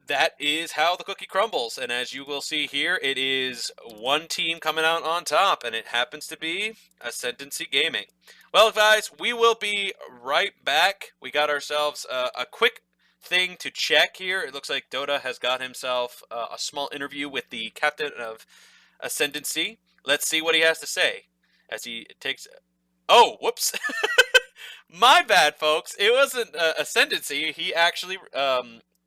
that is how the cookie crumbles, and as you will see here, it is one team coming out on top, and it happens to be Ascendancy Gaming. Well, guys, we will be right back. We got ourselves a quick thing to check here. It looks like Dota has got himself a small interview with the captain of Ascendancy. Let's see what he has to say as he takes... Oh, whoops. My bad, folks. It wasn't Ascendancy. He actually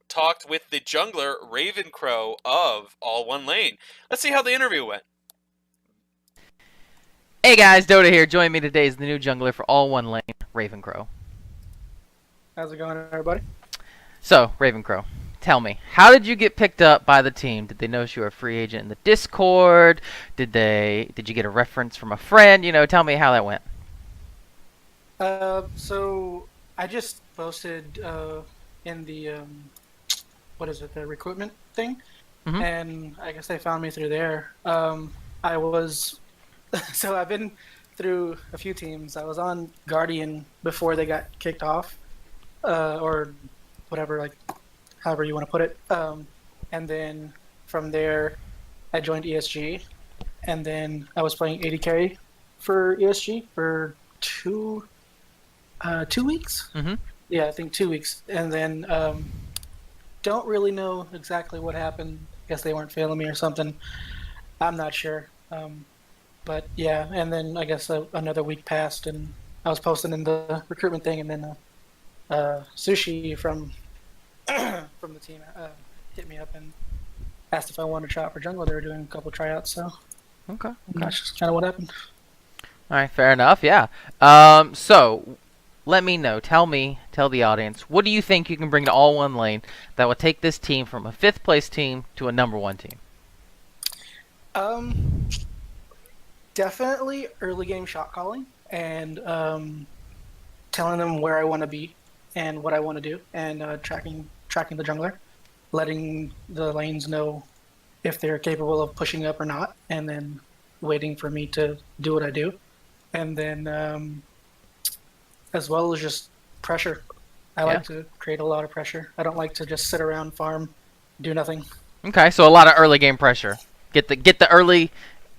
talked with the jungler Ravencrow of AllOneLane. Let's see how the interview went. Hey guys, Dota here. Join me today is the new jungler for AllOneLane, Ravencrow. How's it going, everybody? So, Ravencrow, tell me, how did you get picked up by the team? Did they notice you were a free agent in the Discord? Did you get a reference from a friend? Tell me how that went. So I just posted in the the recruitment thing, and I guess they found me through there. I was so I've been through a few teams. I was on Guardian before they got kicked off, or whatever, like however you want to put it. And then from there, I joined ESG, and then I was playing AD carry for ESG for 2 weeks. Yeah, I think 2 weeks, and then don't really know exactly what happened. I guess they weren't feeling me or something. I'm not sure. But yeah, and then I guess another week passed, and I was posting in the recruitment thing, and then Sushi from the team hit me up and asked if I wanted to try out for jungle. They were doing a couple tryouts, so Okay. that's just kind of what happened. All right, fair enough. Yeah. So let me know. Tell the audience, what do you think you can bring to AllOneLane that will take this team from a 5th place team to a #1 team? Definitely early game shot calling and telling them where I want to be and what I want to do, and tracking the jungler, letting the lanes know if they're capable of pushing up or not, and then waiting for me to do what I do, and then as well as just pressure. I like to create a lot of pressure. I don't like to just sit around, farm, do nothing. Okay, so a lot of early game pressure. Get the early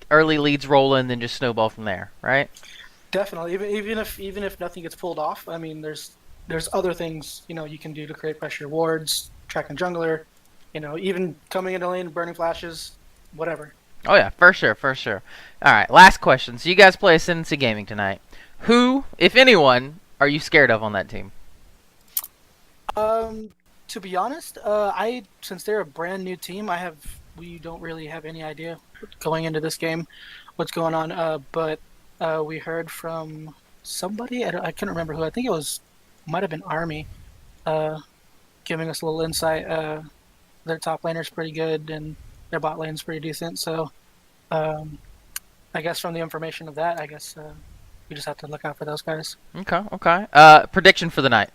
leads rolling, then just snowball from there, right? Definitely. Even if nothing gets pulled off, I mean, there's other things you can do to create pressure. Wards, tracking jungler, even coming into lane, burning flashes, whatever. Oh yeah, for sure. All right, last question. So you guys play Ascendancy Gaming tonight. Who, if anyone, are you scared of on that team? To be honest, since they're a brand new team, we don't really have any idea going into this game what's going on. But we heard from somebody, I can't remember who. I think it might have been Army. giving us a little insight. Their top laner's pretty good, and their bot lane's pretty decent. So, I guess from the information of that, I guess we just have to look out for those guys. Okay. Okay. Prediction for the night.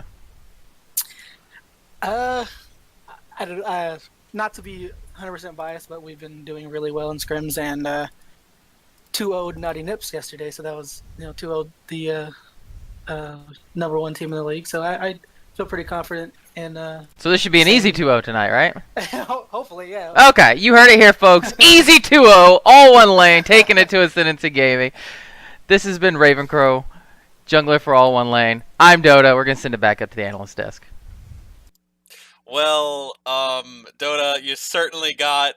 Not to be 100% biased, but we've been doing really well in scrims and 2-0'd Naughty Nips yesterday. So that was 2-0'd the number one team in the league. So I feel pretty confident in. So this should be an easy 2-0 tonight, right? Hopefully, yeah. Okay, you heard it here, folks. Easy 2-0, AllOneLane, taking it to Ascendancy Gaming. This has been Ravencrow, jungler for AllOneLane. I'm Dota. We're going to send it back up to the analyst desk. Well, Dota, you certainly got...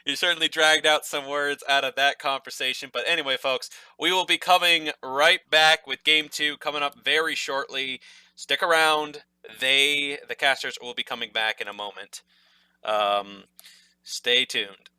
you certainly dragged out some words out of that conversation. But anyway, folks, we will be coming right back with Game 2 coming up very shortly. Stick around. The casters, will be coming back in a moment. Stay tuned.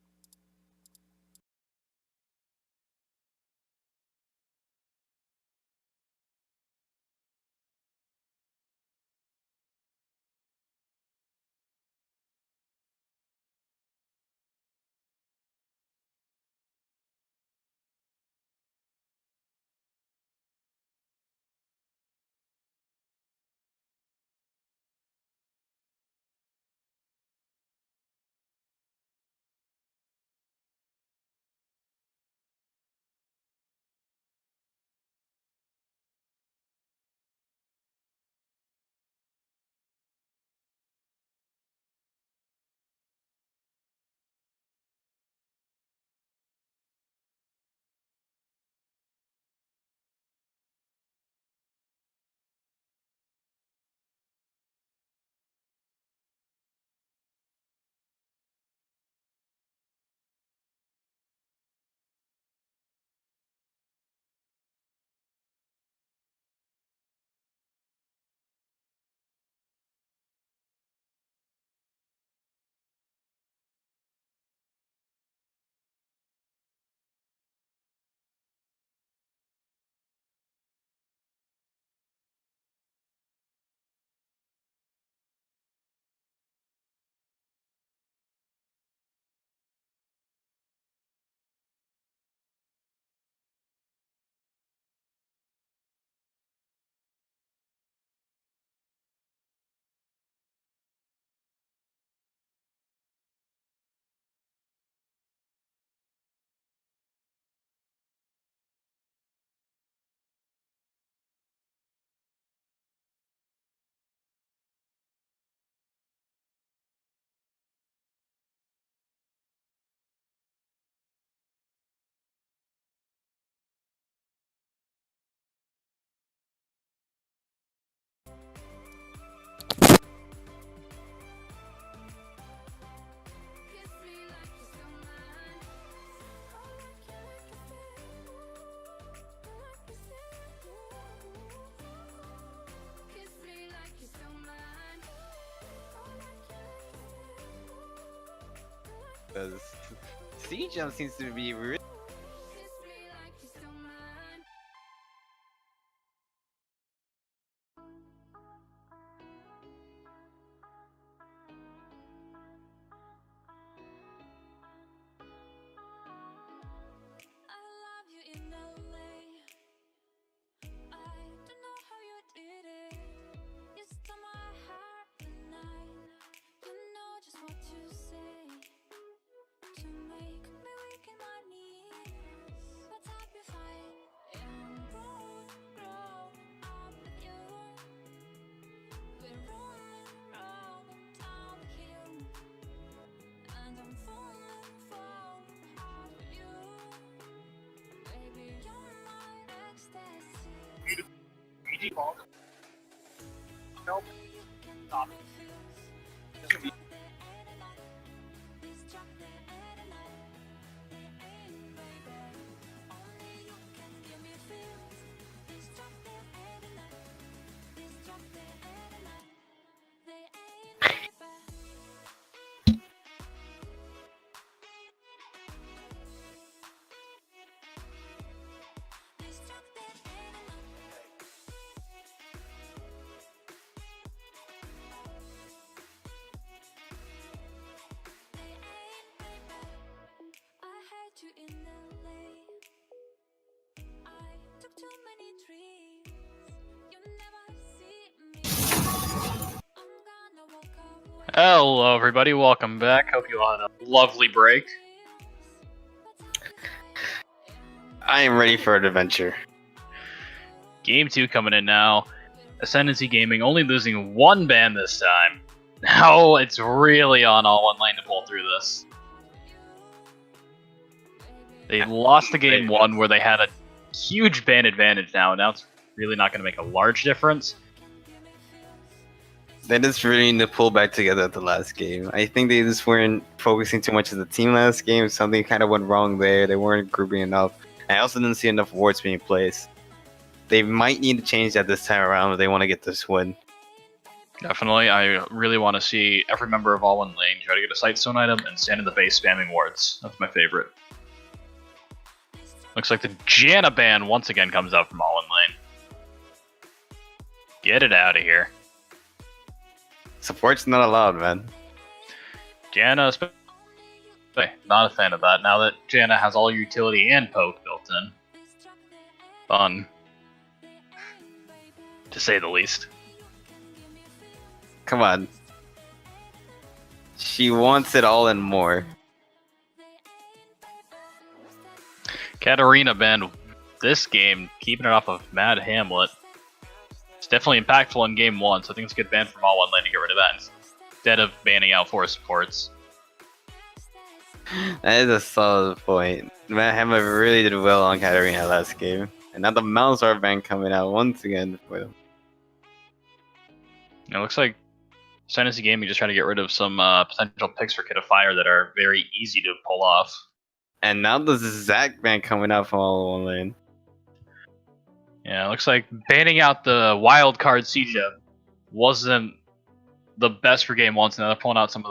Because C jump seems to be really. I love you in LA. I don't know how you did it. You stole my heart tonight. You know just what to say to make me weak in my knees. But I'll be fine. And grow up with you. We're rolling down the hill, and I'm falling hard with you. Baby, you're my ecstasy. Nope. Stop. Hello, everybody. Welcome back. Hope you all had a lovely break. I am ready for an adventure. Game 2 coming in now. Ascendancy Gaming only losing one ban this time. Now it's really on AllOneLane to pull through this. They lost the game 1 where they had a huge ban advantage now, and now it's really not going to make a large difference. They just really need to pull back together at the last game. I think they just weren't focusing too much as a team last game. Something kind of went wrong there. They weren't grouping enough. I also didn't see enough wards being placed. They might need to change that this time around if they want to get this win. Definitely, I really want to see every member of AllOneLane try to get a Sightstone item and stand in the base spamming wards. That's my favorite. Looks like the Janna ban once again comes out from AllOneLane. Get it out of here. Support's not allowed, man. Janna, not a fan of that. Now that Janna has all utility and poke built in. Fun. To say the least. Come on. She wants it all and more. Katarina banned this game, keeping it off of Mad Hamlet. It's definitely impactful in game 1, so I think it's a good ban from AllOneLane to get rid of that instead of banning out 4 supports. That is a solid point. Matt Hamlet really did well on Katarina last game. And now the Malzar ban coming out once again for them. It looks like Ascendancy Gaming just trying to get rid of some potential picks for Kid of Fire that are very easy to pull off. And now the Zac ban coming out from AllOneLane. Yeah, it looks like banning out the wild card CJ wasn't the best for game 1, so now they're pulling out some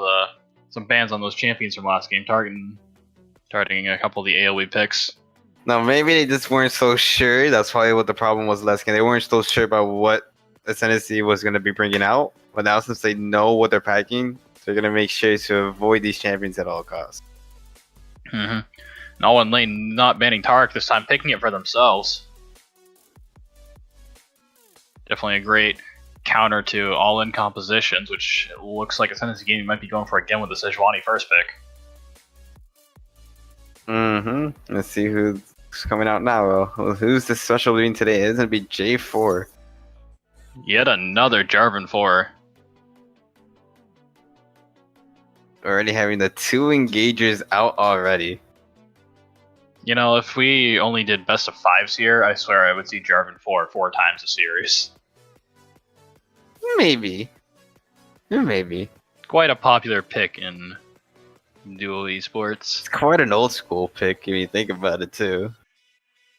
bans on those champions from last game, targeting a couple of the AoE picks. Now maybe they just weren't so sure. That's probably what the problem was last game. They weren't so sure about what Ascendancy was going to be bringing out. But now since they know what they're packing, they're going to make sure to avoid these champions at all costs. Mm-hmm. And AllOneLane not banning Tarek this time, picking it for themselves. Definitely a great counter to all-in compositions, which it looks like Ascendancy Gaming might be going for again with the Sejuani first pick. Mm-hmm. Let's see who's coming out now. Well, who's the special leading today? It's going to be J4. Yet another Jarvan 4. Already having the 2 engagers out already. You know, if we only did best of 5s here, I swear I would see Jarvan 4 times a series. Maybe. Maybe. Quite a popular pick in duo esports. It's quite an old school pick if you think about it too.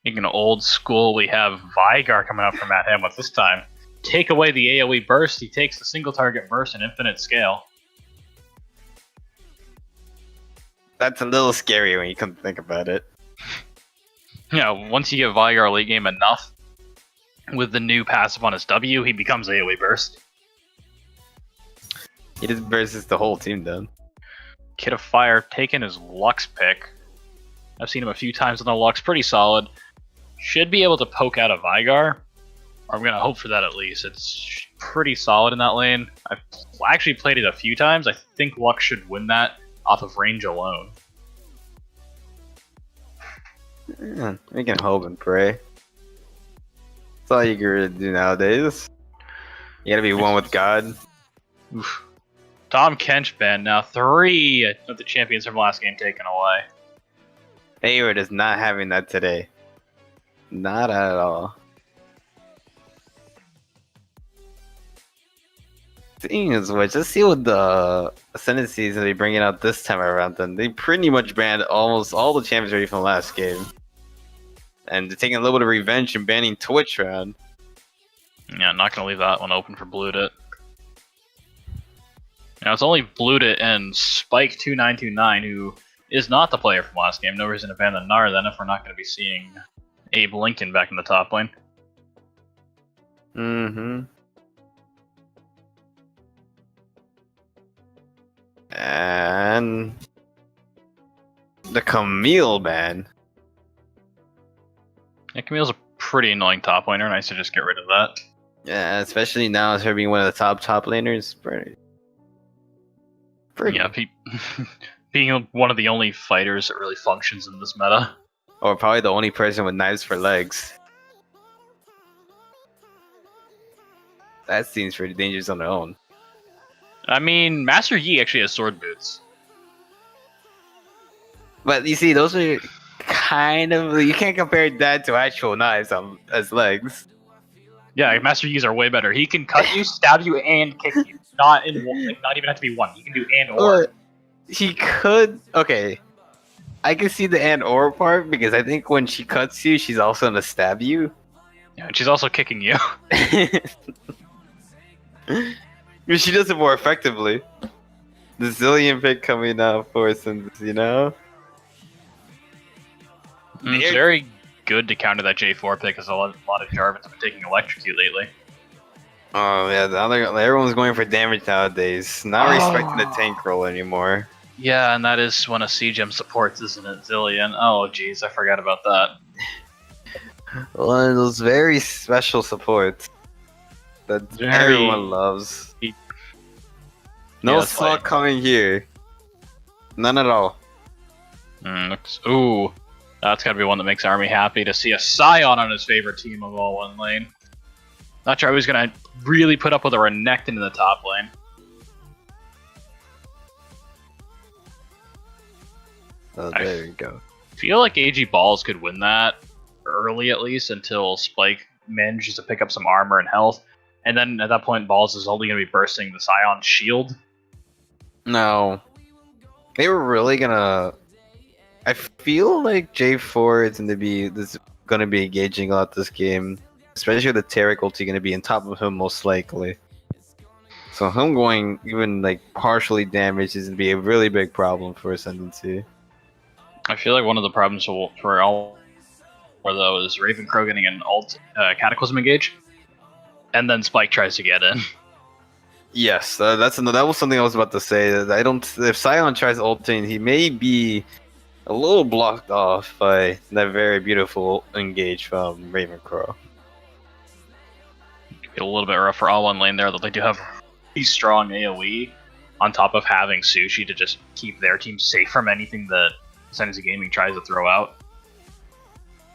Speaking of old school, we have Vigar coming out from Matt Hamlet this time. Take away the AoE burst, he takes the single target burst in infinite scale. That's a little scary when you come to think about it. You know, once you give Vigar late game enough, with the new passive on his W, he becomes AoE burst. He just bursts the whole team then. Kid of Fire taking his Lux pick. I've seen him a few times on the Lux, pretty solid. Should be able to poke out a Vigar. I'm going to hope for that at least. It's pretty solid in that lane. I've actually played it a few times. I think Lux should win that off of range alone. Yeah, we can hope and pray. That's all you can really do nowadays. You gotta be one with God. Oof. Tom Kench ban now 3 of the champions from last game taken away. Hayward is not having that today. Not at all. Thing is, which let's see what the Ascendancy is going to be bringing out this time around. Then they pretty much banned almost all the champions already from last game, and they're taking a little bit of revenge and banning Twitch around. Yeah, not gonna leave that one open for Bluedit. Now it's only Bluedit and Spike2929 who is not the player from last game. No reason to ban the Gnar then if we're not going to be seeing Abe Lincoln back in the top lane. Mm-hmm. And the Camille ban. Yeah, Camille's a pretty annoying top laner. Nice to just get rid of that. Yeah, especially now as her being one of the top laners. Yeah, being one of the only fighters that really functions in this meta. Or probably the only person with knives for legs. That seems pretty dangerous on their own. I mean, Master Yi actually has sword boots. But you see, those are kind of, you can't compare that to actual knives as legs. Yeah, Master Yi's are way better. He can cut you, stab you, and kick you. Not even have to be one. He can do and or. He could. Okay, I can see the and or part because I think when she cuts you, she's also gonna stab you. Yeah, and she's also kicking you. She does it more effectively. The Zillion pick coming out for Ascendancy, you know? It's very good to counter that J4 pick because a lot of Jarvans have been taking Electrocute lately. Oh yeah, everyone's going for damage nowadays. Not respecting the tank role anymore. Yeah, and that is one of CGEM supports, isn't it, Zillion? Oh jeez, I forgot about that. One of those very special supports that everyone loves. No slot coming here. None at all. Ooh, that's gotta be one that makes Army happy to see a Scion on his favorite team of AllOneLane. Not sure I was gonna really put up with a Renekton in the top lane. Oh, there you go. I feel like AG Balls could win that early at least until Spike manages to pick up some armor and health. And then at that point, Balls is only going to be bursting the Scion's shield. No. They were really gonna... I feel like J4 is going to be engaging a lot this game. Especially with the Taric ulti going to be on top of him most likely. So him going even like partially damaged is going to be a really big problem for Ascendancy. I feel like one of the problems for all though is Ravencrow getting an ult Cataclysm engage, and then Spike tries to get in. Yes, that was something I was about to say. If Scion tries ulting, he may be a little blocked off by that very beautiful engage from Ravencrow. Get a little bit rough for AllOneLane there, though they do have a strong AoE on top of having Sushi to just keep their team safe from anything that Ascendancy Gaming tries to throw out.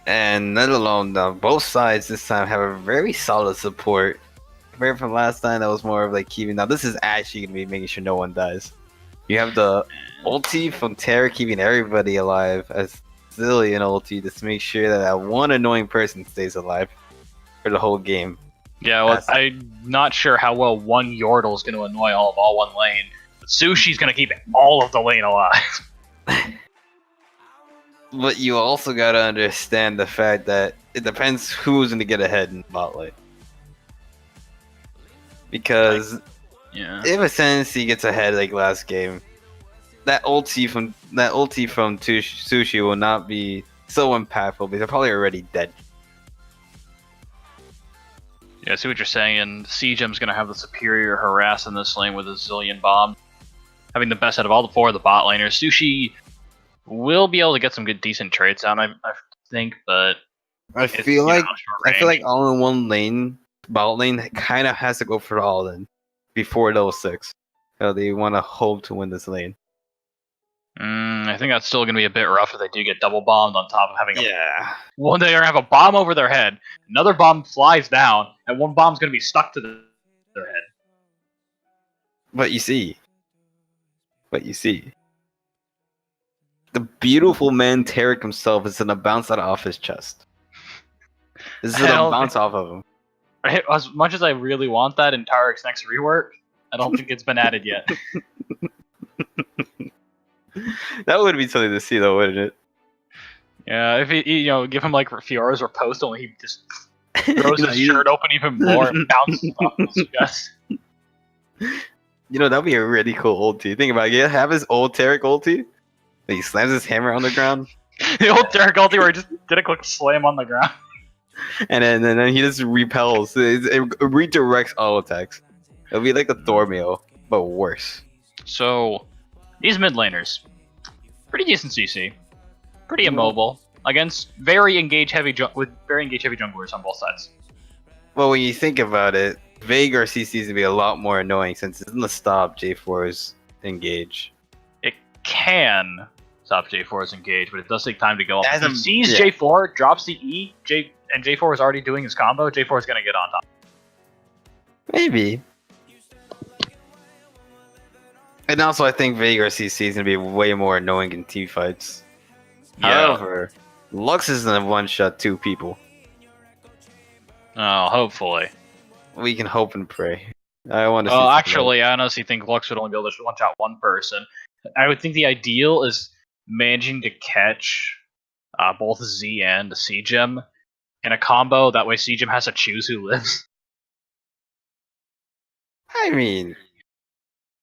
And let alone both sides this time have a very solid support. Compared from last time, that was more of like keeping. Now this is actually gonna be making sure no one dies. You have the ulti from Terra keeping everybody alive as Zillion ulti just to make sure that one annoying person stays alive for the whole game. Yeah, well, I'm not sure how well one Yordle is going to annoy all of AllOneLane, but Sushi's going to keep all of the lane alive. But you also gotta understand the fact that it depends who's gonna get ahead in bot lane. Because if Ascendancy gets ahead like last game, that ulti from Sushi will not be so impactful because they're probably already dead. Yeah, I see what you're saying, and CGEM's going to have the superior harass in this lane with a Zillion bomb. Having the best out of all the four of the bot laners. Sushi will be able to get some good decent traits out, I think, but I feel like AllOneLane bot lane kind of has to go for all in before level 6. So they want to hope to win this lane. I think that's still going to be a bit rough if they do get double bombed on top of having one day they're going to have a bomb over their head, another bomb flies down, and one bomb's going to be stuck to their head. But you see, the beautiful man Taric himself is gonna bounce that off his chest. This is gonna bounce off of him. As much as I really want that in Taric's next rework, I don't think it's been added yet. That would be something to see, though, wouldn't it? Yeah, if he, give him like Fiora's riposte, only he just throws his shirt open even more and bounces off his chest. That'd be a really cool ulti. Think about it. Have his old Taric ulti. He slams his hammer on the ground. The old Taric ulti where he just did a quick slam on the ground. And then he just repels. It redirects all attacks. It'll be like a Thormeal, but worse. So, these mid laners, pretty decent CC, pretty immobile against very engage heavy junglers on both sides. Well, when you think about it, Veigar CC is gonna be a lot more annoying since it's gonna stop J4's engage. It can stop J4's engage, but it does take time to go up. As If he sees J4, drops the E, and J4 is already doing his combo, J4 is going to get on top. Maybe. And also, I think Veigar CC is going to be way more annoying in team fights. Yeah. However, Lux is going to one-shot 2 people. Oh, hopefully. We can hope and pray. I want to see. Well, actually, I honestly think Lux would only be able to one-shot one person. I would think the ideal is managing to catch both Z and C-Gem in a combo. That way C-Gem has to choose who lives. I mean,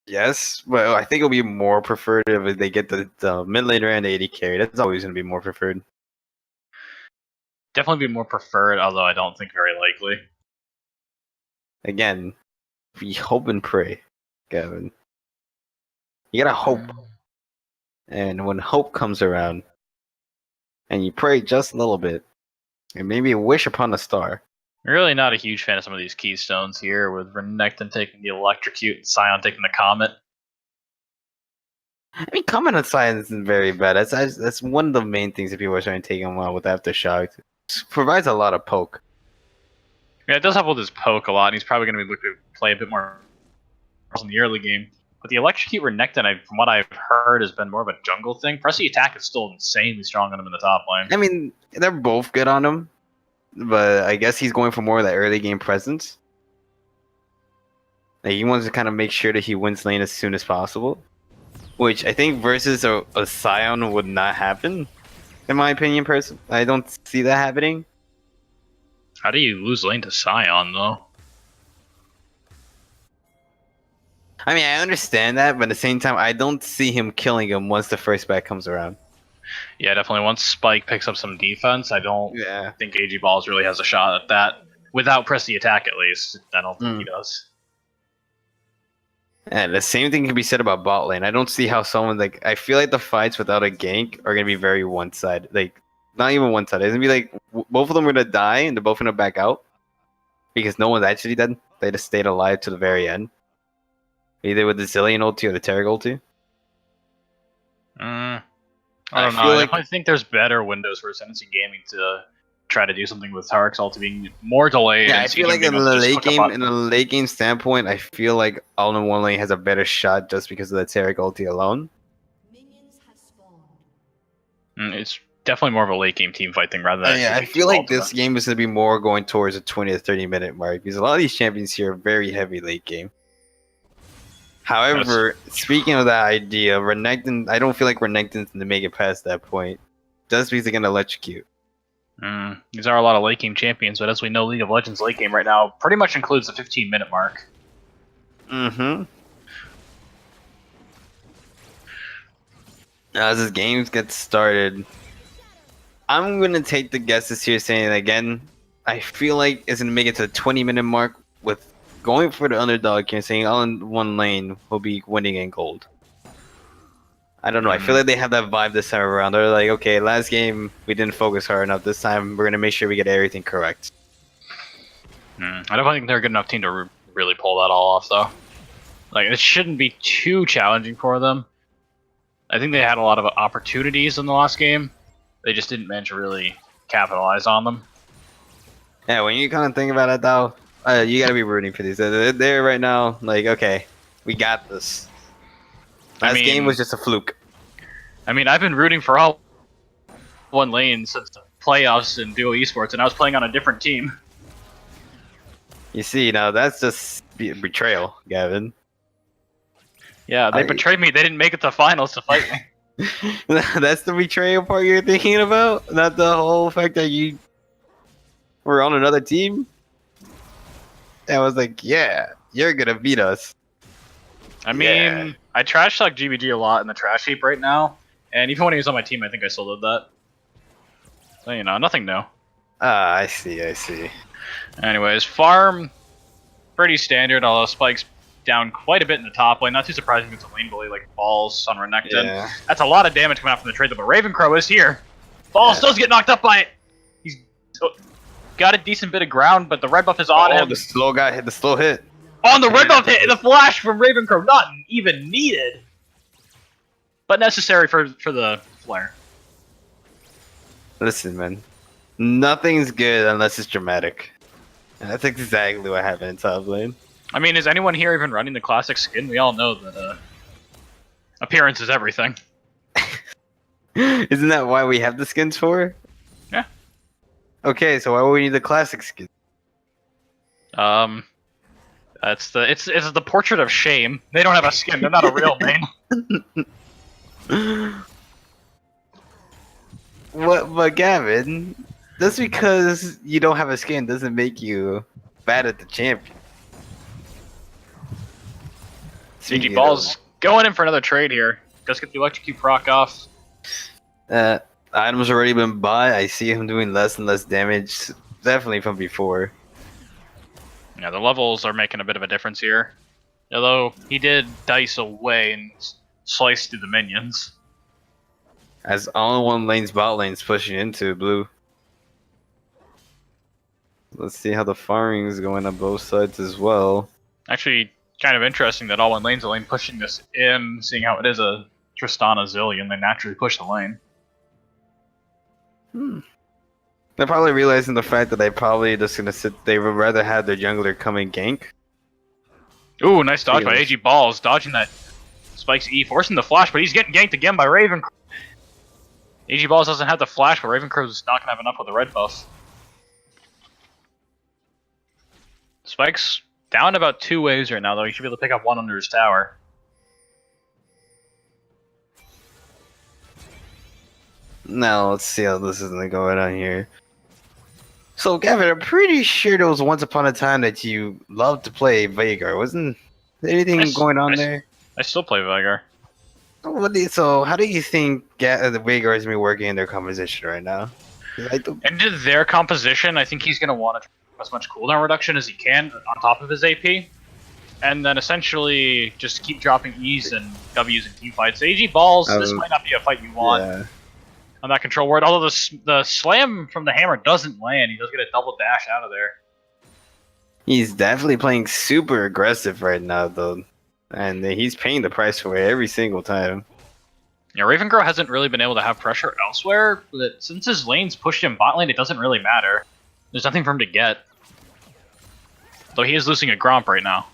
yes, but I think it'll be more preferred if they get the mid laner and the AD carry. That's always going to be more preferred. Definitely be more preferred, although I don't think very likely. Again, we hope and pray, Gavin. You gotta hope. And when hope comes around, and you pray just a little bit, and maybe wish upon a star. I'm really not a huge fan of some of these keystones here, with Renekton taking the Electrocute and Scion taking the Comet. I mean, Comet on Science isn't very bad. That's one of the main things that people are trying to take him on with Aftershock. It provides a lot of poke. Yeah, it does help with his poke a lot, and he's probably going to be looking to play a bit more in the early game. But the Electrocute Renekton, from what I've heard, has been more of a jungle thing. Press the attack is still insanely strong on him in the top lane. I mean, they're both good on him, but I guess he's going for more of that early game presence. Like, he wants to kind of make sure that he wins lane as soon as possible, which I think versus a Scion would not happen, in my opinion. I don't see that happening. How do you lose lane to Scion, though? I mean, I understand that, but at the same time, I don't see him killing him once the first back comes around. Yeah, definitely. Once Spike picks up some defense, I don't think AG Balls really has a shot at that. Without press the attack, at least. I don't think he does. And the same thing can be said about bot lane. I don't see how someone, like, I feel like the fights without a gank are going to be very one-sided. Like, not even one-sided. It's going to be like, both of them are going to die, and they're both going to back out. Because no one's actually dead. They just stayed alive to the very end. Either with the Zillion ulti or the Terra ulti. I don't know. I think there's better windows for Ascendancy Gaming to try to do something with Tarek's ulti being more delayed. Yeah, I feel like in the late game standpoint, I feel like AllOneLane has a better shot just because of the Terra ulti alone. It's definitely more of a late game team fight thing rather than. Yeah, I feel like this game is going to be more going towards a 20 to 30 minute mark because a lot of these champions here are very heavy late game. However, speaking of that idea, Renekton, I don't feel like Renekton's going to make it past that point. Just because they're going to electrocute. These are a lot of late game champions, but as we know, League of Legends late game right now pretty much includes the 15-minute mark. As this game gets started, I'm going to take the guesses here saying again, I feel like it's going to make it to the 20-minute mark with going for the underdog here, saying AllOneLane will be winning in gold. I don't know. I feel like they have that vibe this time around. They're like, okay, last game we didn't focus hard enough. This time we're gonna make sure we get everything correct. I don't think they're a good enough team to really pull that all off, though. Like, it shouldn't be too challenging for them. I think they had a lot of opportunities in the last game. They just didn't manage to really capitalize on them. Yeah, when you kind of think about it, though. You gotta be rooting for these. They're right now, like, okay, we got this. Last game was just a fluke. I mean, I've been rooting for AllOneLane since the playoffs in Duo Esports, and I was playing on a different team. You see, now that's just betrayal, Gavin. Yeah, they betrayed me. They didn't make it to finals to fight me. That's the betrayal part you're thinking about? Not the whole fact that you were on another team? I was like, yeah, you're gonna beat us. I mean, I trash talk GBG a lot in the trash heap right now, and even when he was on my team, I think I still did that. So, you know, nothing new. Ah, I see. Anyways, farm, pretty standard, although Spike's down quite a bit in the top lane. Not too surprising it's a lane bully like Balls on Renekton. Yeah. That's a lot of damage coming out from the trade, but Ravencrow is here. Balls does get knocked up by it. He's got a decent bit of ground, but the red buff is on him. The slow guy hit the slow hit. On the red buff hit, the flash from Ravencrow, not even needed. but necessary for the flare. Listen, man. Nothing's good unless it's dramatic. And that's exactly what happened in top lane. I mean, is anyone here even running the classic skin? We all know that appearance is everything. Isn't that why we have the skins for? Yeah. Okay, so why would we need the classic skin? It's the portrait of shame. They don't have a skin. They're not a real main. What? But Gavin, just because you don't have a skin doesn't make you bad at the champion. CG Ball's going in for another trade here. Just get the electrocute proc off. Items already been bought. I see him doing less and less damage. Definitely from before. Yeah, the levels are making a bit of a difference here. Although he did dice away and slice through the minions. As AllOneLane's bot lane's pushing into blue. Let's see how the farming is going on both sides as well. Actually, kind of interesting that AllOneLane's the lane pushing this in, seeing how it is a Tristana Zillion, they naturally push the lane. They're probably realizing the fact that they probably just gonna sit. They would rather have their jungler come and gank. Ooh, nice dodge by AG Balls, dodging that Spike's E, forcing the flash, but he's getting ganked again by Ravencrow. AG Balls doesn't have the flash, but Ravencrow's not gonna have enough with the red buff. Spike's down about 2 waves right now, though. He should be able to pick up one under his tower. Now let's see how this is going on here. So Gavin, I'm pretty sure there was once upon a time that you loved to play Veigar. Wasn't there anything going on there? I still play Veigar. So how do you think the Veigar is working in their composition right now? Into their composition, I think he's going to want to as much cooldown reduction as he can on top of his AP. And then essentially just keep dropping E's and W's in team fights. AG Balls, this might not be a fight you want on that control ward. Although the slam from the hammer doesn't land, he does get a double dash out of there. He's definitely playing super aggressive right now, though. And he's paying the price for it every single time. Yeah, Ravencrow hasn't really been able to have pressure elsewhere, but since his lane's pushed him bot lane, it doesn't really matter. There's nothing for him to get. Though he is losing a Gromp right now.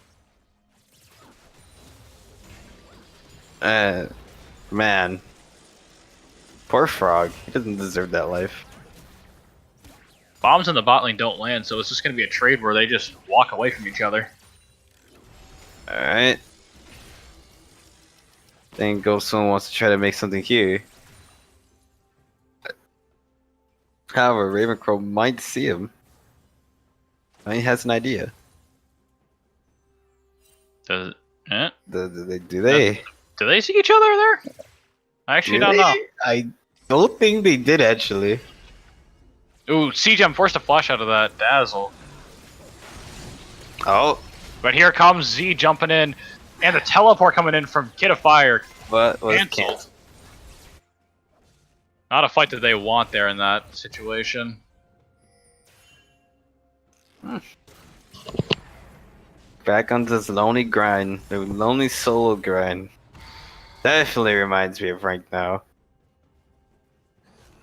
Man. Poor Frog. He doesn't deserve that life. Bombs in the bot lane don't land, so it's just going to be a trade where they just walk away from each other. Alright. Then Ghoststone wants to try to make something here. However, Ravencrow might see him. He has an idea. Do they see each other there? I actually don't know. I don't think they did, actually. Ooh, CGM forced a flash out of that Dazzle. Oh. But here comes Z jumping in, and the teleport coming in from Kid of Fire. But was Cancelled. canceled. Not a fight that they want there in that situation. Back on this lonely grind. The lonely solo grind. Definitely reminds me of Rank now.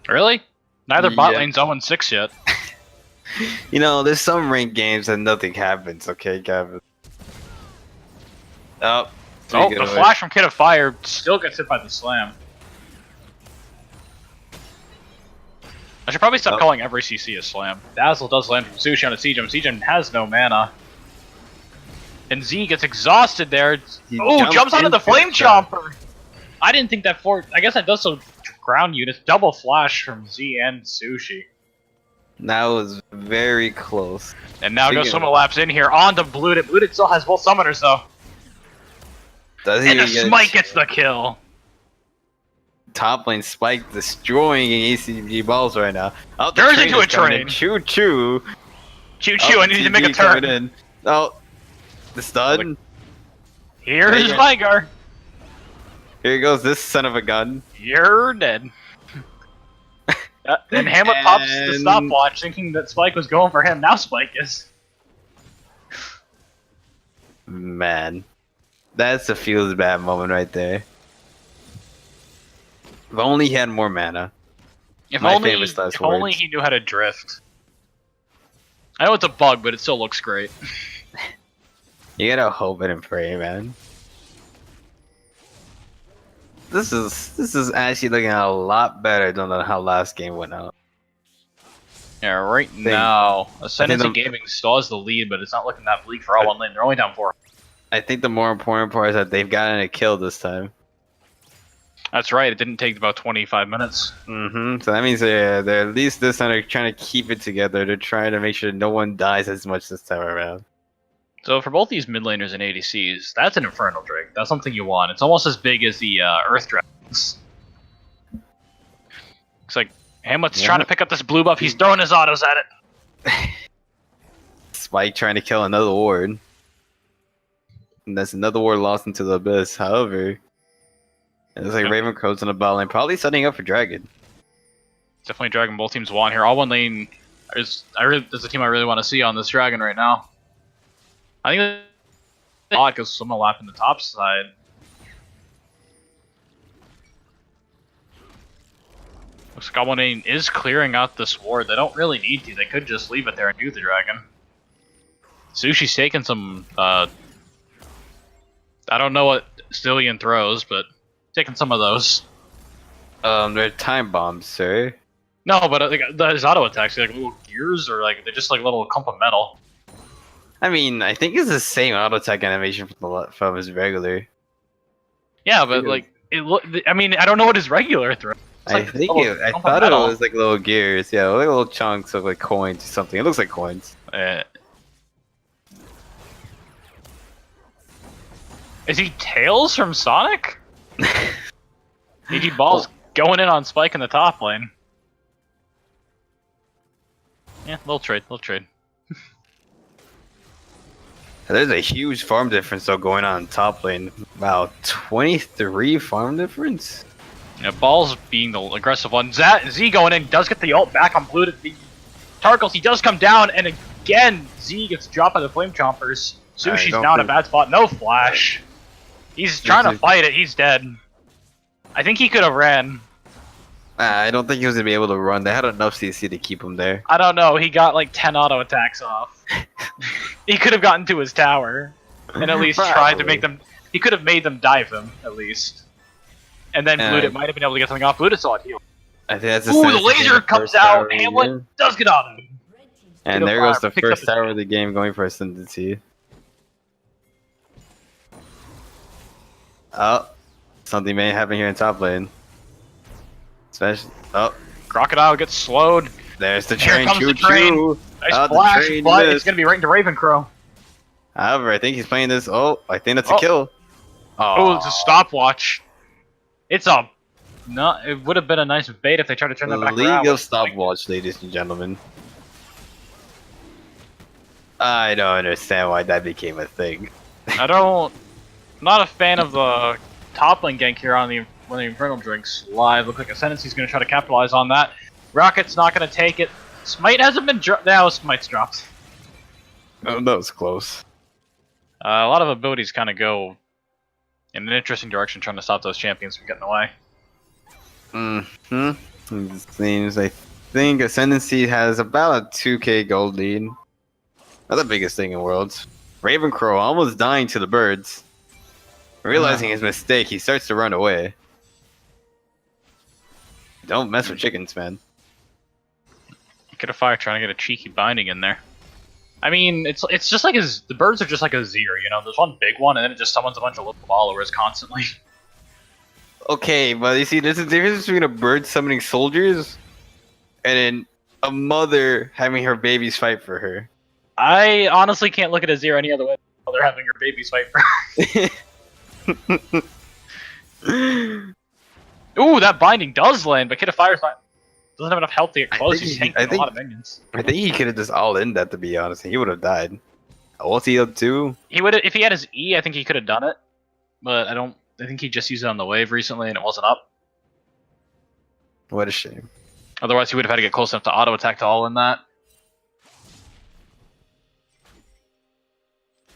Really? Neither bot Yeah. lane's 0-6 yet. You know, there's some rank games that nothing happens, okay, Gavin? Oh. Oh, the flash from Kid of Fire still gets hit by the slam. I should probably stop calling every CC a slam. Dazzle does land from Sushi on a CGM. CGM has no mana. And Z gets exhausted there. Oh, jumps onto the Flame Chomper! I didn't think that I guess that does some ground units. Double flash from Z and Sushi. That was very close. And now goes Soma Laps in here on to Blooted. Blooted still has both summoners though. Does he And the even get Smite gets the kill. top lane Spike destroying ACG balls right now. Oh, the Turns train into a is coming train. in. Choo choo. Choo choo, I need to make a turn. In. Oh, the stun. Here's Veigar. Here goes this son of a gun. You're dead. And Hamlet pops the stopwatch thinking that Spike was going for him. Now Spike is. Man, that's a feels bad moment right there. If only he had more mana. If My only, famous last if only words. he knew how to drift. I know it's a bug, but it still looks great. You gotta hope and pray, man. This is actually looking a lot better than how last game went out. Yeah, right now, Ascendancy the- Gaming still has the lead, but it's not looking that bleak for AllOneLane. They're only down 4. I think the more important part is that they've gotten a kill this time. That's right. It didn't take about 25 minutes. So that means they're at least this time they're trying to keep it together. They're trying to make sure no one dies as much this time around. So for both these mid laners and ADCs, that's an Infernal Drake. That's something you want. It's almost as big as the Earth Dragons. Looks like Hamlet's trying to pick up this blue buff. He's throwing his autos at it. Spike trying to kill another ward. And that's another ward lost into the abyss. However, it looks like Ravencrow's in the bot lane, probably setting up for Dragon. Definitely Dragon both teams want here. AllOneLane is the team I really want to see on this Dragon right now. I think it's odd because someone lap in the top side. Looks like AllOneLane is clearing out this ward. They don't really need to. They could just leave it there and do the Dragon. Sushi's taking some, I don't know what Stillion throws, but taking some of those. They're time bombs, sir. No, but his auto attacks, like little gears, or like they're just like little clump of metal. I mean, I think it's the same auto attack animation from his regular. Yeah, but like it look. I mean, I don't know what his regular throw. I thought it was like little gears, yeah, like little chunks of like coins or something. It looks like coins. Is he Tails from Sonic? AG Ball's going in on Spike in the top lane. Yeah, little trade. There's a huge farm difference though going on in top lane. Wow, 23 farm difference? Yeah, Ball's being the aggressive one. Z going in, does get the ult back on blue to the Tarkles. He does come down, and again, Z gets dropped by the Flame Chompers. Sushi's now in a bad spot. No flash. He's trying to fight it. He's dead. I think he could have ran. I don't think he was going to be able to run. They had enough CC to keep him there. I don't know. He got like 10 auto attacks off. He could have gotten to his tower and at least tried to make them... He could have made them dive him, at least. And then Bludit might have been able to get something off. Bludit saw it heal. I think that's Ooh, the laser comes out. Hamlet does get on him. And there goes the first tower of the game going for Ascendancy. Oh, something may happen here in top lane. Especially, Crocodile gets slowed. There's the Here train. comes the train. Nice flash, but it's going to be right into Ravencrow. However, I think he's playing this. Oh, I think that's a kill. Oh, it's a stopwatch. It's a... No, it would have been a nice bait if they tried to turn that back around. League of Stopwatch, ladies and gentlemen. I don't understand why that became a thing. Not a fan of the top lane gank here on the when the Infernal Drinks live. Look like Ascendancy's going to try to capitalize on that. Rocket's not going to take it. Smite hasn't been dropped. Now Smite's dropped. Oh, that was close. A lot of abilities kind of go in an interesting direction, trying to stop those champions from getting away. It seems I think Ascendancy has about a 2k gold lead. Not the biggest thing in Worlds. Ravencrow almost dying to the birds. Realizing his mistake, he starts to run away. Don't mess with chickens, man. Get a fire trying to get a cheeky binding in there. I mean, it's just like the birds are just like a Zero, you know? There's one big one, and then it just summons a bunch of little followers constantly. Okay, but you see, there's a difference between a bird summoning soldiers and then a mother having her babies fight for her. I honestly can't look at a Zero any other way while they're having her babies fight for her. Ooh, that binding does land, but Kid of Fire's not... doesn't have enough health to get close. He's tanking a lot of minions. I think he could have just all-in that, to be honest. He would have died. What's he up to? He would if he had his E, I think he could have done it. But I think he just used it on the wave recently and it wasn't up. What a shame. Otherwise, he would have had to get close enough to auto-attack to all-in that.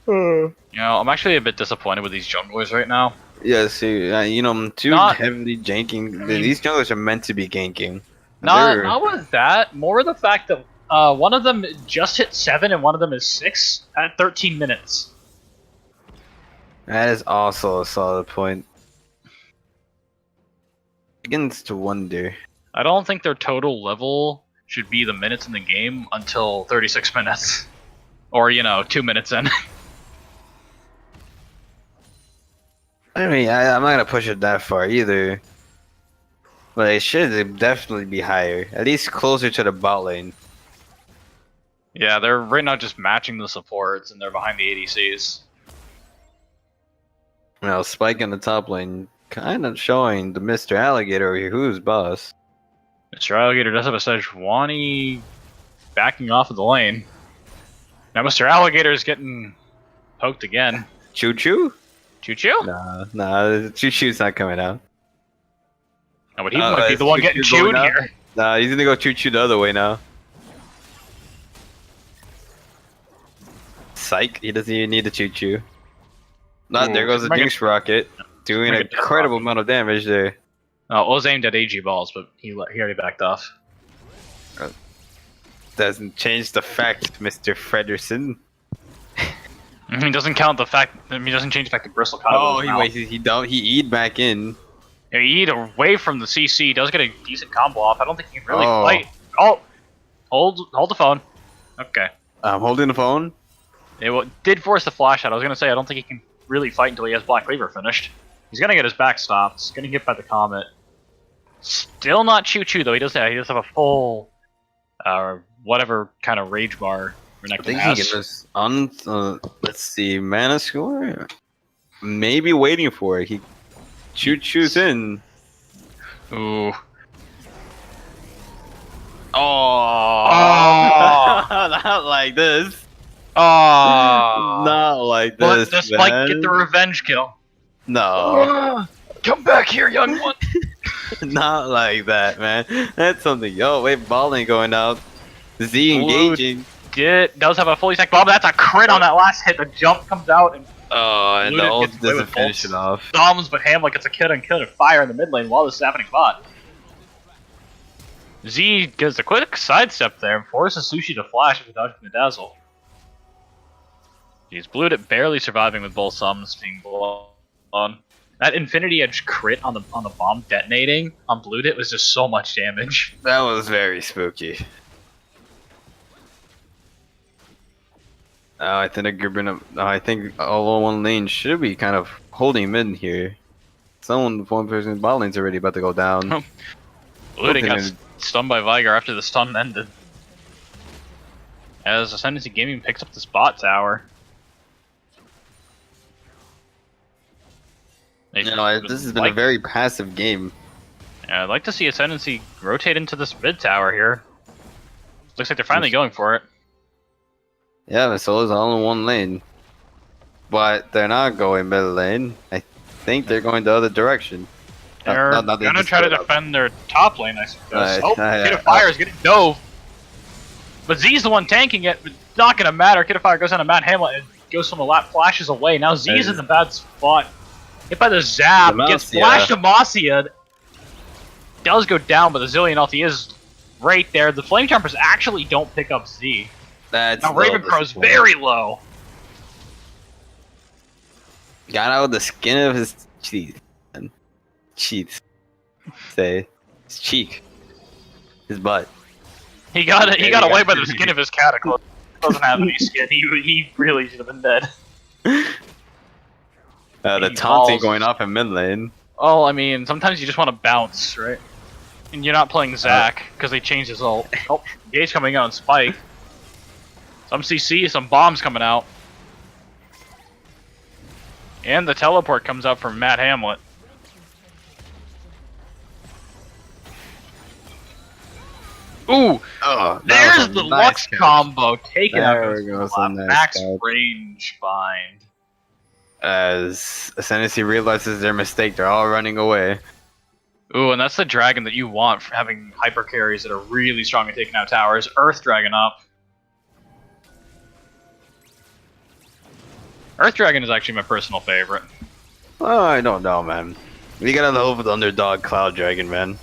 You know, I'm actually a bit disappointed with these junglers right now. Yeah, see, you know, I'm too Not- heavily janking. I mean- These junglers are meant to be ganking. Not with that. More the fact that one of them just hit 7 and one of them is 6 at 13 minutes. That is also a solid point. Begins to wonder. I don't think their total level should be the minutes in the game until 36 minutes. Or, 2 minutes in. I mean, I'm not gonna push it that far either. But it should definitely be higher. At least closer to the bot lane. Yeah, they're right now just matching the supports and they're behind the ADCs. Now, Spike in the top lane, kind of showing the Mr. Alligator over here who's boss. Mr. Alligator does have a Sejuani backing off of the lane. Now Mr. Alligator is getting poked again. Choo Choo? Choo Choo? Nah, Choo Choo's not coming out. Oh, but he might be the one getting Choo-Choo chewed going here. Nah, he's gonna go Choo Choo the other way now. Psych, he doesn't even need the Choo Choo. Nah, there goes the Jinx Rocket. Doing an incredible amount of damage there. Oh, it was aimed at AG balls, but he already backed off. Doesn't change the fact, Mr. Frederson. He doesn't count the fact. He doesn't change the fact that Bristle caught Oh, he don't. He eat back in. Yeah, he eat away from the CC. He does get a decent combo off. I don't think he can really Oh. fight. Oh, hold the phone. Okay. I'm holding the phone. It did force the flash out. I was gonna say I don't think he can really fight until he has Black Cleaver finished. He's gonna get his back stopped. He's gonna get by the Comet. Still not Choo Choo though. He does have a full, whatever kind of rage bar I Renekton think he has. can just let's see, mana score. Maybe waiting for it. He Choo Choo's in. Ooh. Oh, not like this. Oh. Not like Let this, the Spike man. get the revenge kill. No, Come back here, young one. not like that, man. That's something. Yo, wait, ball ain't going out. Z engaging. It does have a fully stacked bomb. That's a crit on that last hit. The jump comes out and Oh, and the Looted ult gets away doesn't with finish bolts. it off. bombs, but Hamlet gets a kill and fire in the mid lane while this is happening bot. Z gets a quick sidestep there and forces Sushi to flash with dodging the dazzle. He's Blued it barely surviving with both summons being blown. That Infinity Edge crit on the bomb detonating on Blued it was just so much damage. That was very spooky. I think I think AllOneLane should be kind of holding mid here. One person's bot lane's already about to go down. Blued got stunned by Vigar after the stun ended. As Ascendancy Gaming picks up this bot tower. This has been a very passive game. Yeah, I'd like to see Ascendancy rotate into this mid tower here. Looks like they're finally going for it. Yeah, but so is AllOneLane. But they're not going mid lane. I think they're going the other direction. They're Not gonna just try to split up. defend their top lane, I suppose. Right. Kid of Fire is getting dove. But Z's the one tanking it, but it's not gonna matter. Kid of Fire goes on to Matt Hamlet and goes from the lap, flashes away. Now Z's in the bad spot. Hit by the zap, gets Demacia. flashed to Macia. Does go down, but the Zillion ulti is right there. The Flame Jumpers actually don't pick up Z. That's Now Ravencrow's very low. Got out the skin of his teeth. Cheeks. Say. His cheek. His butt. He got it. He Yeah, got he away got by the skin of his cataclysm. Doesn't have any skin. He really should have been dead. The He taunting balls. going off in mid lane. Oh, I mean, sometimes you just want to bounce, right? And you're not playing Zac because they changed his ult. Oh, Gage coming out on Spike. Some CC, some bombs coming out. And the teleport comes out from Matt Hamlet. Ooh, Oh, there's the Lux combo taken out There of we go, his some nice max catch. range bind. As Ascendancy realizes their mistake, they're all running away. Ooh, and that's the dragon that you want for having hyper carries that are really strong at taking out towers. Earth Dragon up. Earth Dragon is actually my personal favorite. Oh, I don't know, man. We gotta hope with underdog Cloud Dragon, man.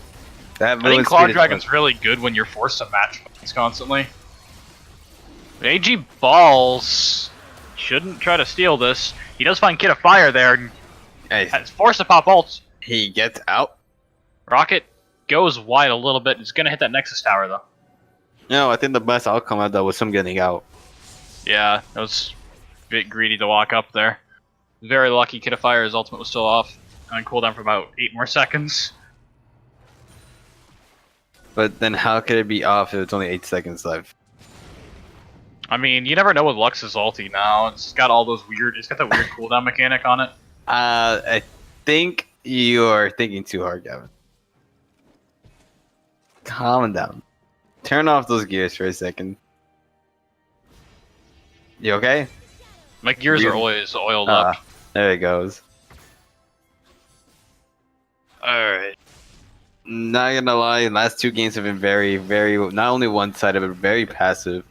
That I movement think Cloud speed is Dragon's really good when you're forced to match points constantly. AG Balls shouldn't try to steal this. He does find Kid of Fire there. And Hey, it's forced to pop ults. he gets out. Rocket goes wide a little bit. He's gonna hit that Nexus Tower though. No, I think the best outcome of that was him getting out. Yeah, that was a bit greedy to walk up there. Very lucky Kid of Fire, his ultimate was still off. On cooldown for about 8 more seconds. But then how could it be off if it's only 8 seconds left? I mean, you never know with Lux's ulti now. It's got all those weird. It's got that weird cooldown mechanic on it. I think you are thinking too hard, Gavin. Calm down. Turn off those gears for a second. You okay? My gears are always oiled up. There it goes. Alright. Not gonna lie, the last 2 games have been very, not only one-sided, but very passive.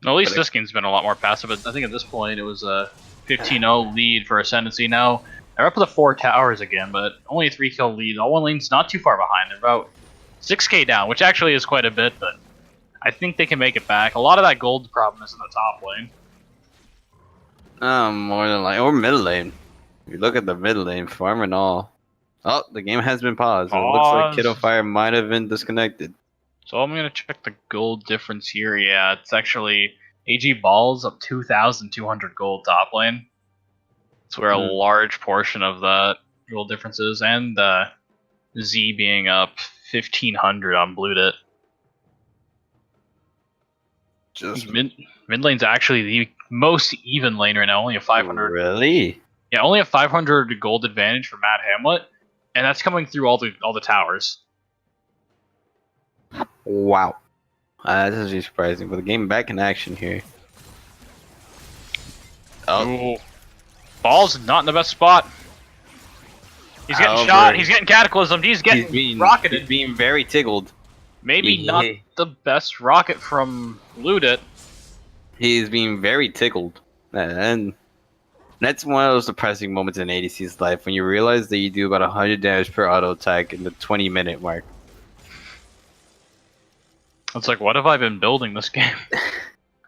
At least this game's been a lot more passive. But I think at this point it was a 15-0 lead for Ascendancy. Now they're up to the 4 towers again, but only a 3-kill lead. AllOneLane's not too far behind. They're about 6k down, which actually is quite a bit, but I think they can make it back. A lot of that gold problem is in the top lane. More than like, or middle lane. If you look at the middle lane, farm and all. Oh, the game has been paused. It looks like Kid of Fire might have been disconnected. So I'm gonna check the gold difference here. Yeah, it's actually AG Balls up 2,200 gold top lane. That's where a large portion of that gold difference is, and Z being up 1,500 on Blue Dit. Just Mid lane's actually the most even lane right now. Only a 500. Really? Yeah, only a 500 gold advantage for Mad Hamlet, and that's coming through all the towers. Wow. This is really surprising. But the game back in action here. Oh. Ooh. Balls not in the best spot. He's getting However, shot. He's getting cataclysmed. He's getting rocketed. He's being very tickled. Maybe not the best rocket from Ludit. He's being very tickled. And that's one of those depressing moments in ADC's life when you realize that you do about 100 damage per auto attack in the 20-minute mark. It's like, what have I been building this game?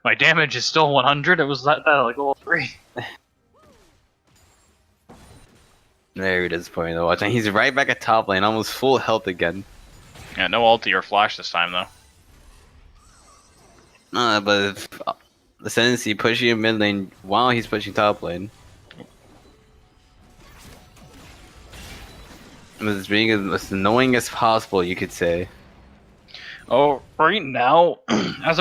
My damage is still 100. It was that like level 3. Very disappointing to watch. And he's right back at top lane, almost full health again. Yeah, no ulti or flash this time though. But if Ascendancy pushing in mid lane while he's pushing top lane. It's being as annoying as possible, you could say. Oh, right now, as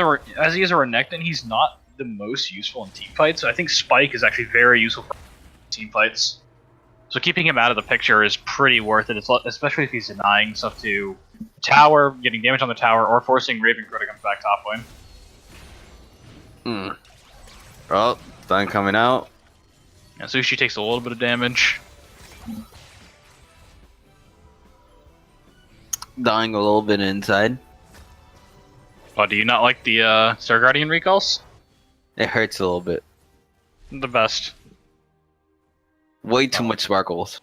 he is a Renekton, he's not the most useful in team fights. So I think Spike is actually very useful for team fights. So keeping him out of the picture is pretty worth it, especially if he's denying stuff to tower, getting damage on the tower, or forcing Ravencrow to come back top lane. Well, stun coming out. And Sushi takes a little bit of damage. Dying a little bit inside. Oh, do you not like the Star Guardian recalls? It hurts a little bit. The best. Way too much sparkles.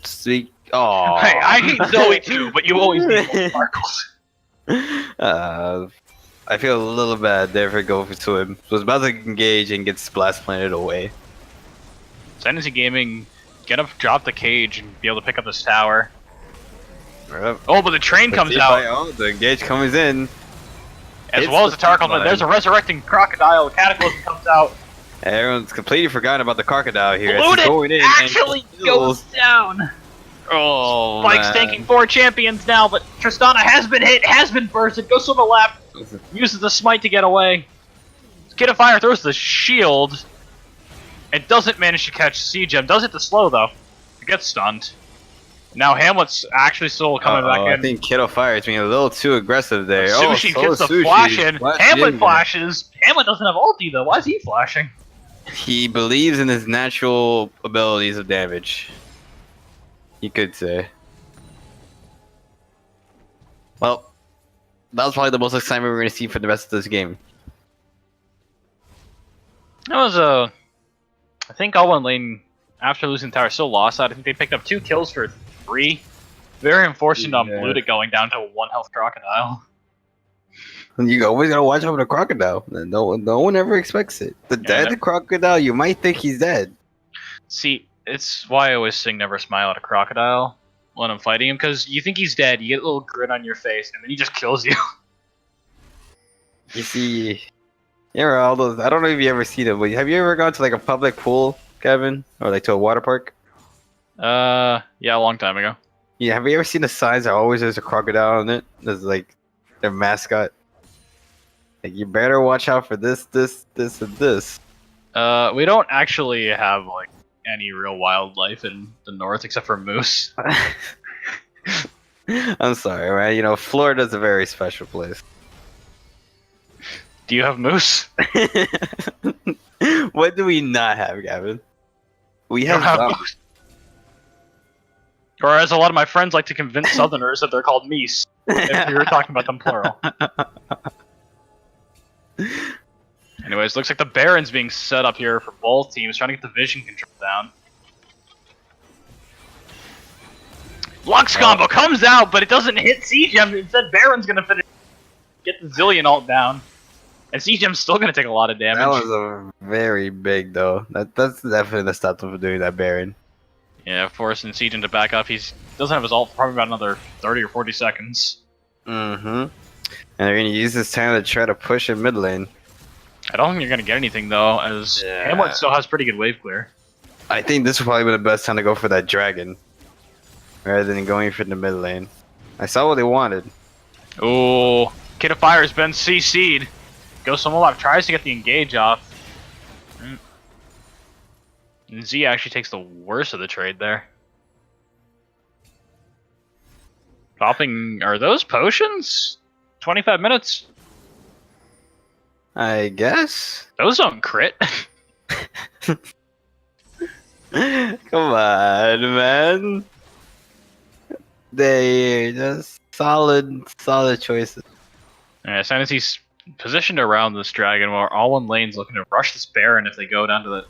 See? Oh. Hey, I hate Zoe too, but you always need more sparkles. I feel a little bad there for going to him. Was about to engage and get splash planted away. Ascendancy Gaming gonna drop the cage and be able to pick up this tower. Right. Oh, but the train comes out. Oh, the engage comes in. As well as the tower comes in. There's a resurrecting crocodile. Cataclysm comes out. Everyone's completely forgotten about the crocodile here. Ludit It's going in actually and goes down. Oh, Spike's tanking 4 champions now, but Tristana has been hit, has been bursted, goes to the left, uses the smite to get away. Kid of Fire throws the shield, and doesn't manage to catch C-Gem. Does hit the slow, though. It gets stunned. Now Hamlet's actually still coming back in. I think Kid of Fire is being a little too aggressive there. Sushi gets the flash in. Hamlet flashes. Hamlet doesn't have ulti, though. Why is he flashing? He believes in his natural abilities of damage. You could say. Well, that was probably the most excitement we're going to see for the rest of this game. That was I think AllOneLane after losing tower, still lost that. I think they picked up 2 kills for 3. Very unfortunate on Yeah. Blue going down to 1 health Crocodile. You always gotta watch out for the crocodile. No one ever expects it. The dead crocodile, you might think he's dead. See, it's why I always sing Never Smile at a Crocodile when I'm fighting him, because you think he's dead, you get a little grin on your face, and then he just kills you. You see, all those. I don't know if you ever seen them, but have you ever gone to like a public pool, Kevin, or like to a water park? Yeah, a long time ago. Yeah, have you ever seen the signs that always there's a crocodile on it? There's like their mascot. Like, you better watch out for this, and this. We don't actually have like any real wildlife in the north except for moose. I'm sorry, man. You know, Florida's a very special place. Do you have moose? What do we not have, Gavin? We You don't have, have moose. Or as a lot of my friends like to convince Southerners that they're called meese. If we were talking about them plural. Anyways, looks like the Baron's being set up here for both teams, trying to get the vision control down. Lux combo comes out, but it doesn't hit Siegem. Instead, Baron's gonna finish, get the Zillion ult down. And Siegem's still gonna take a lot of damage. that was a very big, though. That's definitely the stop for doing that Baron. Yeah, forcing Siegem to back up. He doesn't have his ult for probably about another 30 or 40 seconds. Mm-hmm. And they're gonna use this time to try to push in mid lane. I don't think you're gonna get anything though, as Hamlet still has pretty good wave clear. I think this would probably be the best time to go for that dragon, rather than going for the mid lane. I saw what they wanted. Ooh, Kid of Fire has been CC'd. Goes Summon Lap, tries to get the engage off. And Z actually takes the worst of the trade there. Popping, are those potions? 25 minutes? I guess. Those don't crit. Come on, man. They just solid choices. Yeah, Ascendancy's positioned around this dragon while AllOneLane's looking to rush this Baron if they go down to the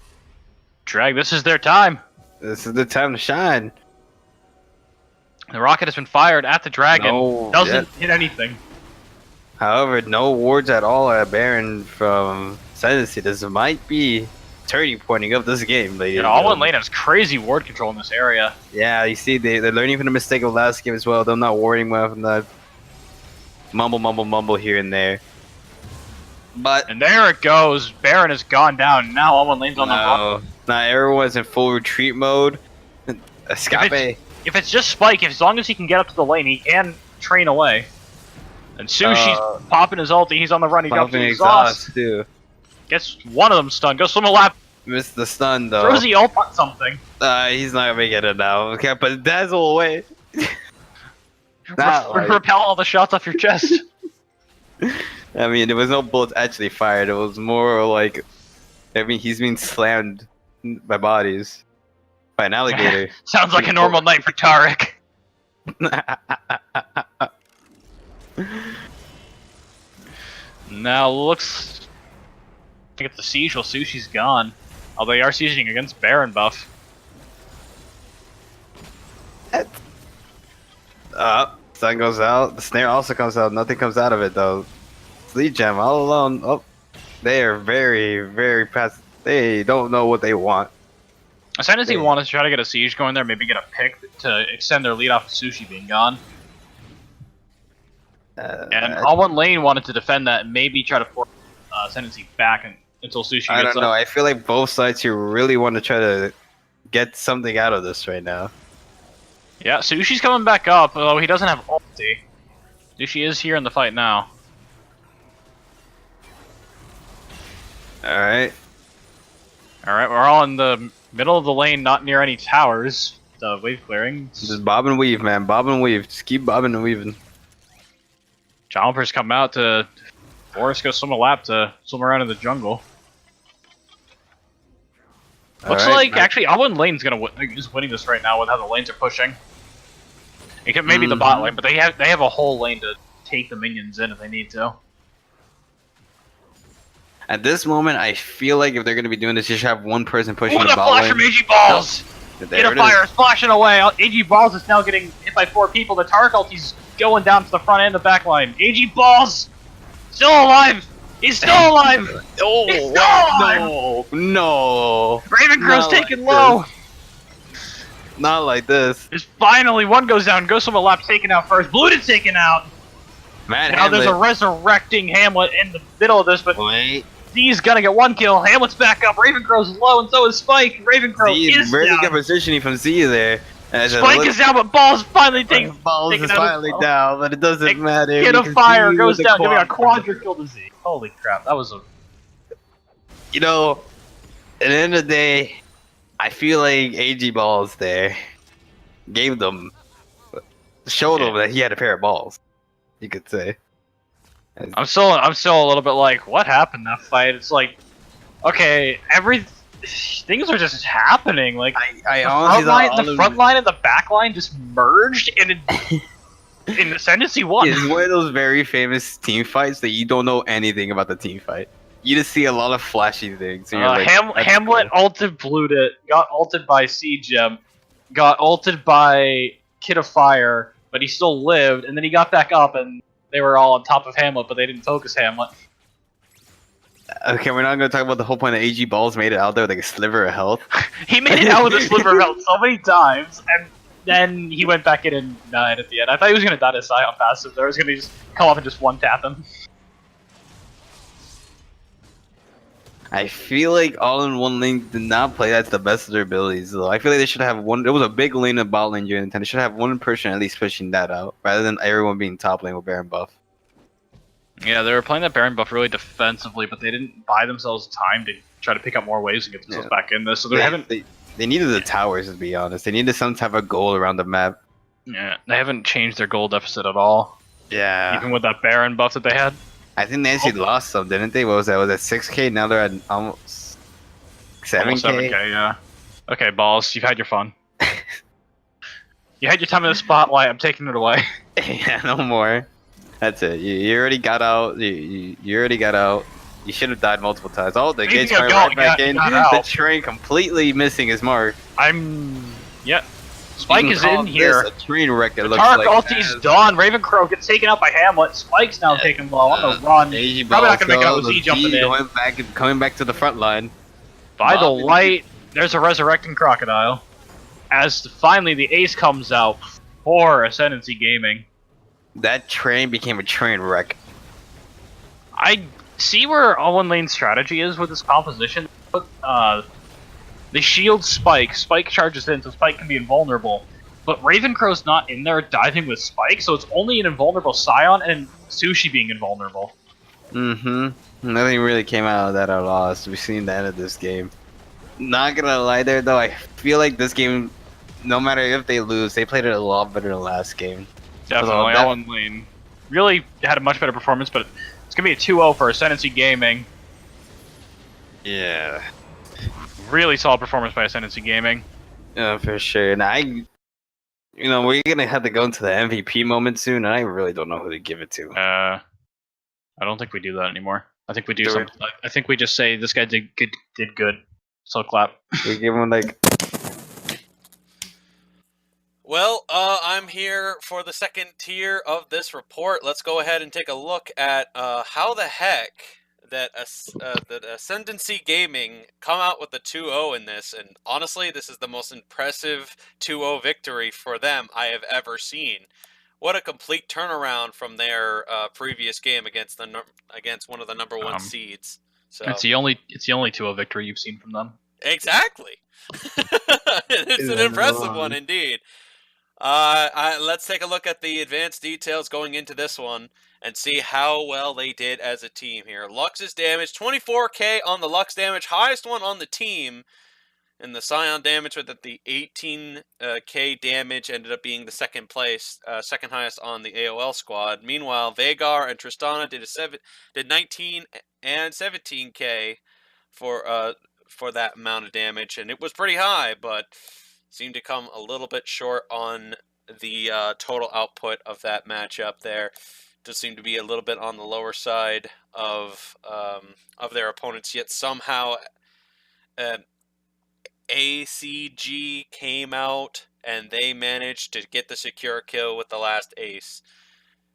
drag. This is their time. This is the time to shine. The rocket has been fired at the dragon. No, Doesn't hit anything. However, no wards at all at Baron from Ascendancy. This might be turning pointing of this game, ladies. And AllOneLane has crazy ward control in this area. Yeah, you see, they're learning from the mistake of last game as well. They're not warding well from the mumble here and there. But And there it goes. Baron has gone down. Now AllOneLane's on the run. now everyone's in full retreat mode. Escape. If it's just Spike, as long as he can get up to the lane, he can train away. And Sushi's popping his ulti. He's on the run. He drops the exhaust. Too. Gets one of them stunned. Goes swim a lap. Missed the stun though. Throws the ult on something. He's not gonna get it now. Okay, but dazzle away. Repel all the shots off your chest. I mean, there was no bullets actually fired. It was more like, I mean, he's being slammed by bodies by an alligator. Sounds like a normal night for Tarek. Now looks like it's the siege while Sushi's gone. Although they are sieging against Baron buff. Sun goes out. The snare also comes out. Nothing comes out of it though. Sleep gem all alone. Oh, they are very, very past. They don't know what they want. Ascendancy wanted to try to get a siege going there, maybe get a pick to extend their lead off of Sushi being gone. And AllOneLane wanted to defend that and maybe try to force Ascendancy back until Sushi gets I don't know. up. I feel like both sides here really want to try to get something out of this right now. Yeah, Sushi's coming back up, although he doesn't have ulti. Sushi is here in the fight now. Alright. Alright, we're all in the middle of the lane, not near any towers. The wave clearing. Just bob and weave, man. Bob and weave. Just keep bobbing and weaving. Chompers come out to Boris go swim a lap to swim around in the jungle. Looks like actually AllOneLane's is winning this right now with how the lanes are pushing. It could maybe the bot lane, but they have a whole lane to take the minions in if they need to. At this moment, I feel like if they're gonna be doing this, you should have one person pushing What the a ball flash in. from AG Balls! There Get a it fire, is. flashing away. AG Balls is now getting hit by 4 people. The Tark ulti's going down to the front and the back line. AG Balls! Still alive! He's still alive! Oh, He's still alive! no. Ravencrow's Not taken like low! Not like this. There's finally one goes down. Ghost of a Lap taken out first. Blooded taken out. Man, Now there's a Hamlet. resurrecting Hamlet in the middle of this, but Wait. Z's gonna get 1 kill. Hamlet's back up. Ravencrow's low, and so is Spike. Ravencrow Z is is very down. good positioning from Z there. And Spike is down, but Balls finally taken. Balls taken is out as finally well. down, but it doesn't matter. Hit a because fire, Z goes with the down, giving a quad. quadra kill to Z. Holy crap, that was a... You know, at the end of the day, I feel like AG Balls there gave them, showed them that he had a pair of balls. You could say. I'm still a little bit like, what happened in that fight? It's like, okay, things are just happening. Like, I the honestly front thought line and the back line just merged, and in Ascendancy won. it's one of those very famous team fights that you don't know anything about the team fight. You just see a lot of flashy things. And you're like, that's Hamlet cool. ulted blued it, got ulted by Gem, got ulted by Kid of Fire, but he still lived, and then he got back up, and they were all on top of Hamlet, but they didn't focus Hamlet. Okay, we're not going to talk about the whole point that AG Balls made it out there with like a sliver of health. He made it out with a sliver of health so many times, and then he went back in and died at the end. I thought he was going to die to Scion passive. There was going to just come up and just one-tap him. I feel like AllOneLane did not play that's the best of their abilities, though. I feel like they should have one. There was a big lane of bot lane during the time. They should have one person at least pushing that out, rather than everyone being top lane with Baron buff. Yeah, they were playing that Baron buff really defensively, but they didn't buy themselves time to try to pick up more waves and get themselves back in this. So they haven't. They needed the towers, to be honest. They needed some type of goal around the map. Yeah, they haven't changed their goal deficit at all. Yeah. Even with that Baron buff that they had. I think they actually lost some, didn't they? What was that? Was that 6K? Now they're at almost 7K? Almost 7K, yeah. Okay, Balls, you've had your fun. You had your time in the spotlight. I'm taking it away. Yeah, no more. That's it. You already got out. You already got out. You should have died multiple times. Oh, the gate's Speaking of coming right going, back yeah, in. you got The out. train completely missing his mark. Yeah. Spike You can is call in this here. a train wreck, it looks Tark like. ulti's done. Ravencrow gets taken out by Hamlet. Spike's now taken low on the run. AG Probably not Balls going to make it out go, with Z the jumping Z in. coming back to the front line. By the Bob, light, there's a resurrecting crocodile. As finally the ace comes out for Ascendancy Gaming. That train became a train wreck. I see where AllOneLane's strategy is with this composition. They shield Spike. Spike charges in, so Spike can be invulnerable. But Ravencrow's not in there diving with Spike, so it's only an invulnerable Scion and Sushi being invulnerable. Mm-hmm. Nothing really came out of that at all, as we've seen the end of this game. Not gonna lie there, though, I feel like this game, no matter if they lose, they played it a lot better than last game. Definitely, AllOneLane really had a much better performance, but it's going to be a 2-0 for Ascendancy Gaming. Yeah. Really solid performance by Ascendancy Gaming. Yeah, for sure. And we're gonna have to go into the MVP moment soon, and I really don't know who to give it to. I don't think we do that anymore. I think we do Do we? something. I think we just say this guy did good. So clap. We give him like. Well, I'm here for the second tier of this report. Let's go ahead and take a look at how the heck that Ascendancy Gaming come out with the 2-0 in this. And honestly, this is the most impressive 2-0 victory for them I have ever seen. What a complete turnaround from their previous game against one of the number one seeds. So It's the only 2-0 victory you've seen from them. exactly, it's an impressive one indeed. Let's take a look at the advanced details going into this one and see how well they did as a team here. Lux's damage, 24k on the Lux damage, highest one on the team. And the Scion damage with the 18k damage ended up being the second highest on the AOL squad. Meanwhile, Vhagar and Tristana did 19 and 17k for that amount of damage, and it was pretty high, but seemed to come a little bit short on the total output of that matchup there. does seem to be a little bit on the lower side of their opponents. Yet somehow ACG came out and they managed to get the secure kill with the last ace.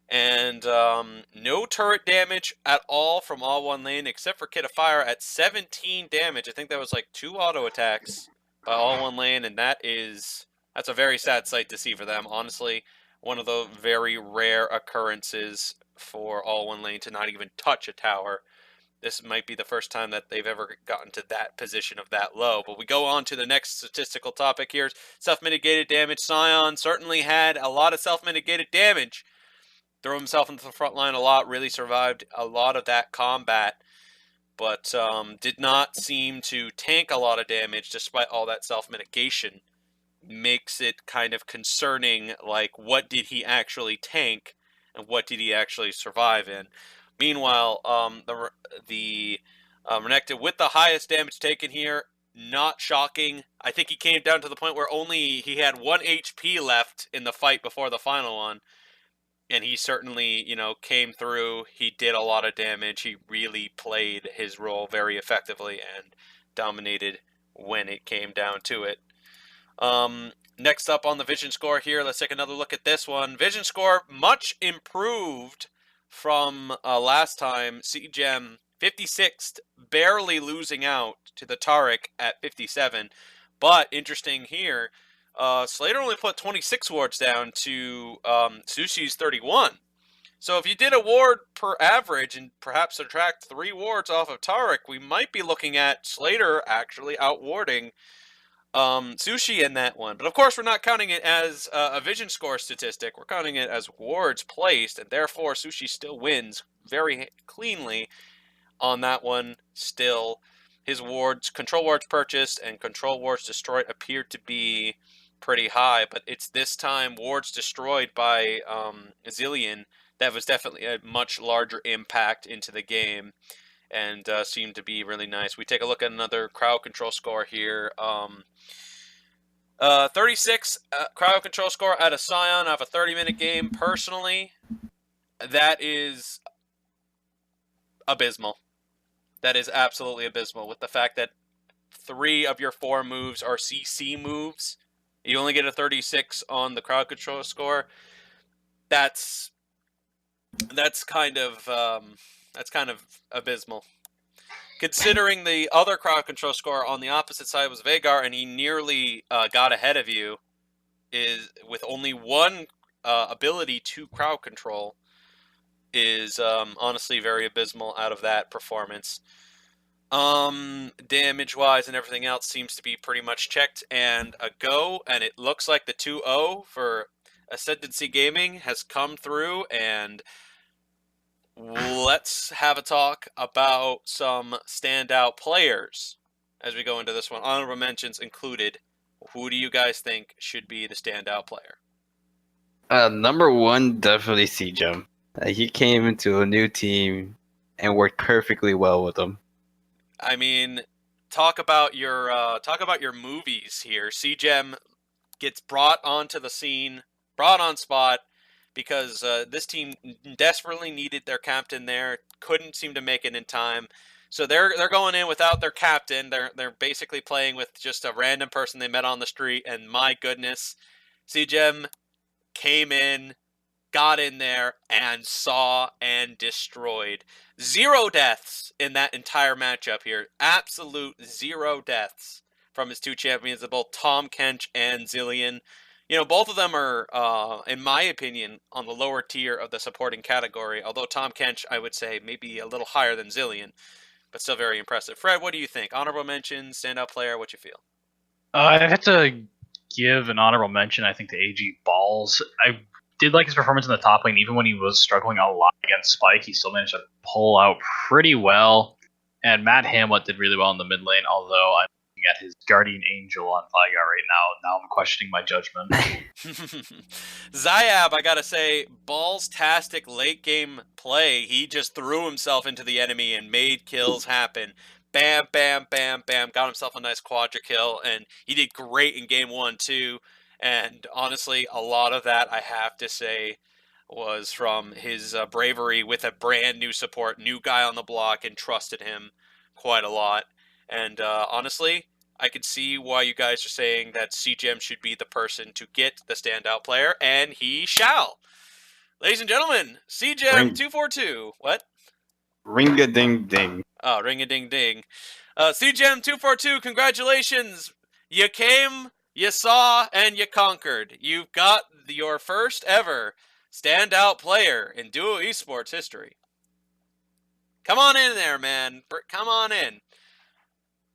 And no turret damage at all from AllOneLane except for Kid of Fire at 17 damage. I think that was like 2 auto attacks by AllOneLane, and that's a very sad sight to see for them. Honestly, one of the very rare occurrences for AllOneLane to not even touch a tower. This might be the first time that they've ever gotten to that position of that low. But we go on to the next statistical topic here. Self-mitigated damage. Sion certainly had a lot of self-mitigated damage. Threw himself into the front line a lot, really survived a lot of that combat, but did not seem to tank a lot of damage despite all that self-mitigation. Makes it kind of concerning, like, what did he actually tank and what did he actually survive in? Meanwhile, the Renekton with the highest damage taken here, not shocking. I think he came down to the point where he had 1 HP left in the fight before the final one. And he certainly, came through. He did a lot of damage. He really played his role very effectively and dominated when it came down to it. Next up on the vision score here, let's take another look at this one. Vision score much improved from last time. CGEM 56th, barely losing out to the Taric at 57. But interesting here, Slater only put 26 wards down to Sushi's 31. So if you did a ward per average and perhaps subtract 3 wards off of Taric, we might be looking at Slater actually outwarding Sushi in that one. But of course, we're not counting it as a vision score statistic. We're counting it as wards placed, and therefore Sushi still wins very cleanly on that one still. His wards, control wards purchased and control wards destroyed appeared to be pretty high, but it's this time wards destroyed by Zillion that was definitely a much larger impact into the game and seemed to be really nice. We take a look at another crowd control score here. 36 crowd control score out of Sion of a 30-minute game. Personally, that is abysmal. That is absolutely abysmal, with the fact that 3 of your 4 moves are CC moves. You only get a 36 on the crowd control score. That's kind of abysmal. Considering the other crowd control score on the opposite side was Vhagar, and he nearly got ahead of you, is with only 1 ability to crowd control, is honestly very abysmal out of that performance. Damage wise and everything else seems to be pretty much checked and a go, and it looks like the 2-0 for Ascendancy Gaming has come through, and let's have a talk about some standout players as we go into this one. Honorable mentions included. Who do you guys think should be the standout player? Number 1, definitely CGEM. He came into a new team and worked perfectly well with them. I mean, talk about your movies here. CGEM gets brought onto the scene, brought on spot, because this team desperately needed their captain there. Couldn't seem to make it in time, so they're going in without their captain. They're basically playing with just a random person they met on the street. And my goodness, CGEM came in, got in there, and saw and destroyed. 0 deaths in that entire matchup here. Absolute 0 deaths from his 2 champions, both Tom Kench and Zillion. Both of them are, in my opinion, on the lower tier of the supporting category. Although Tom Kench, I would say, maybe a little higher than Zillion, but still very impressive. Fred, what do you think? Honorable mention, standout player, what you feel? I have to give an honorable mention, I think, to AG Balls. I did like his performance in the top lane. Even when he was struggling a lot against Spike, he still managed to pull out pretty well. And Matt Hamlet did really well in the mid lane, although I'm looking at his Guardian Angel on Vhagar right now. Now I'm questioning my judgment. Zayab, I gotta say, balls-tastic late game play. He just threw himself into the enemy and made kills happen. Bam, bam, bam, bam. Got himself a nice quadra kill, and he did great in game 1 too. And honestly, a lot of that, I have to say, was from his bravery with a brand new support, new guy on the block, and trusted him quite a lot. And honestly, I could see why you guys are saying that CGM should be the person to get the standout player, and he shall. Ladies and gentlemen, CGM 242. What? Ring-a-ding-ding. Oh, ring-a-ding-ding. CGM 242, congratulations! You came, you saw, and you conquered. You've got your first ever standout player in Duo Esports history. Come on in there, man. Come on in.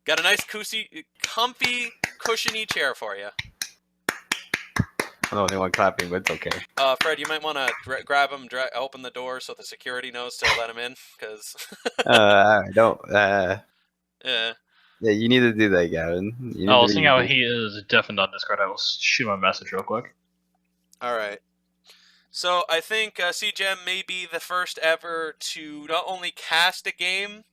Got a nice, comfy, cushiony chair for you. I'm the only one clapping, but it's okay. Fred, you might want to grab him, open the door so the security knows to let him in, because... Don't. Yeah. Yeah, you need to do that, Gavin. Seeing how he is deafened on Discord, I will shoot him a message real quick. Alright. So, I think CGM may be the first ever to not only cast a game,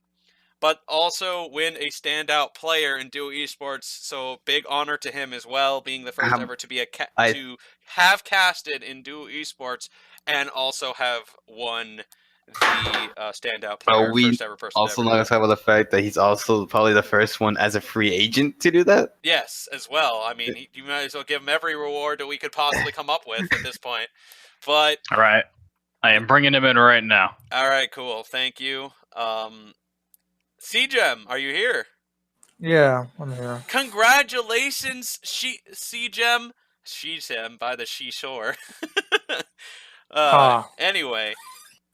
but also win a standout player in Duo Esports. So, big honor to him as well, being the first ever to be to have casted in Duo Esports and also have won the standout player. First ever person. Also not gonna talk about the fact that he's also probably the first one as a free agent to do that. Yes, as well. I mean, you might as well give him every reward that we could possibly come up with at this point. But all right, I am bringing him in right now. All right, cool. Thank you. CGem, are you here? Yeah, I'm here. Congratulations, CGem. She's him by the seashore. Anyway,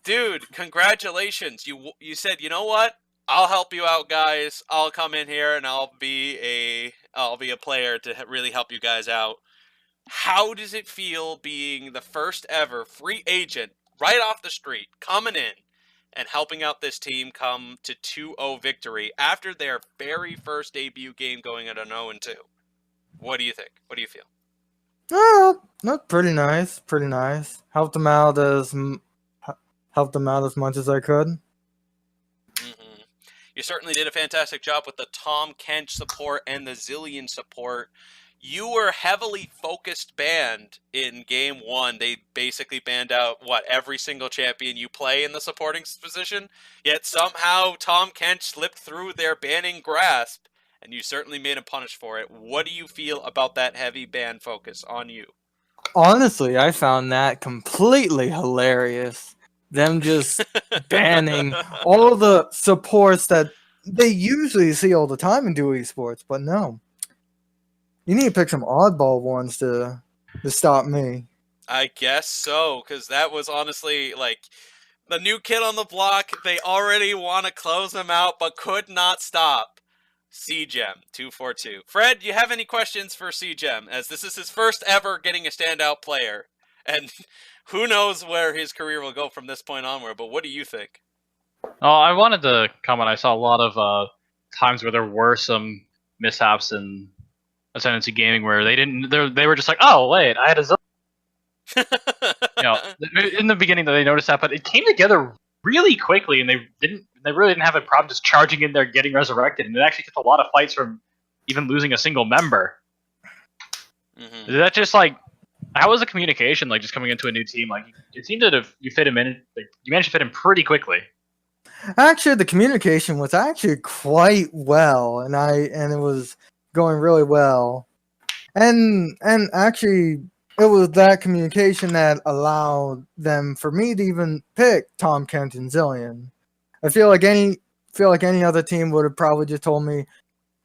dude, congratulations. You said, you know what? I'll help you out, guys. I'll come in here and I'll be a player to really help you guys out. How does it feel being the first ever free agent right off the street, coming in and helping out this team come to 2-0 victory after their very first debut game going at an 0-2? What do you think? What do you feel? No, pretty nice. Pretty nice. Helped them out as much as I could. Mm-hmm. You certainly did a fantastic job with the Tom Kench support and the Zillion support. You were heavily focused banned in game 1. They basically banned out, every single champion you play in the supporting position. Yet somehow Tom Kench slipped through their banning grasp, and you certainly made him punish for it. What do you feel about that heavy ban focus on you? Honestly, I found that completely hilarious. Them just banning all the supports that they usually see all the time in Duo Esports, but no. You need to pick some oddball ones to stop me. I guess so, because that was honestly, the new kid on the block, they already want to close him out, but could not stop. CGem 242. Fred, do you have any questions for CGem, as this is his first ever getting a standout player? And who knows where his career will go from this point onward, but what do you think? Oh, I wanted to comment. I saw a lot of times where there were some mishaps in Ascendancy Gaming where they were just like, oh wait, I had a in the beginning they noticed that, but it came together really quickly, and they really didn't have a problem just charging in there, getting resurrected, and it actually kept a lot of fights from even losing a single member. Mm-hmm. Is that just how was the communication just coming into a new team? It seemed that if you fit him in, you managed to fit him pretty quickly. Actually, the communication was actually quite well, and it was going really well, and actually it was that communication that allowed them for me to even pick Tom Kent and Zillion. I feel like any other team would have probably just told me,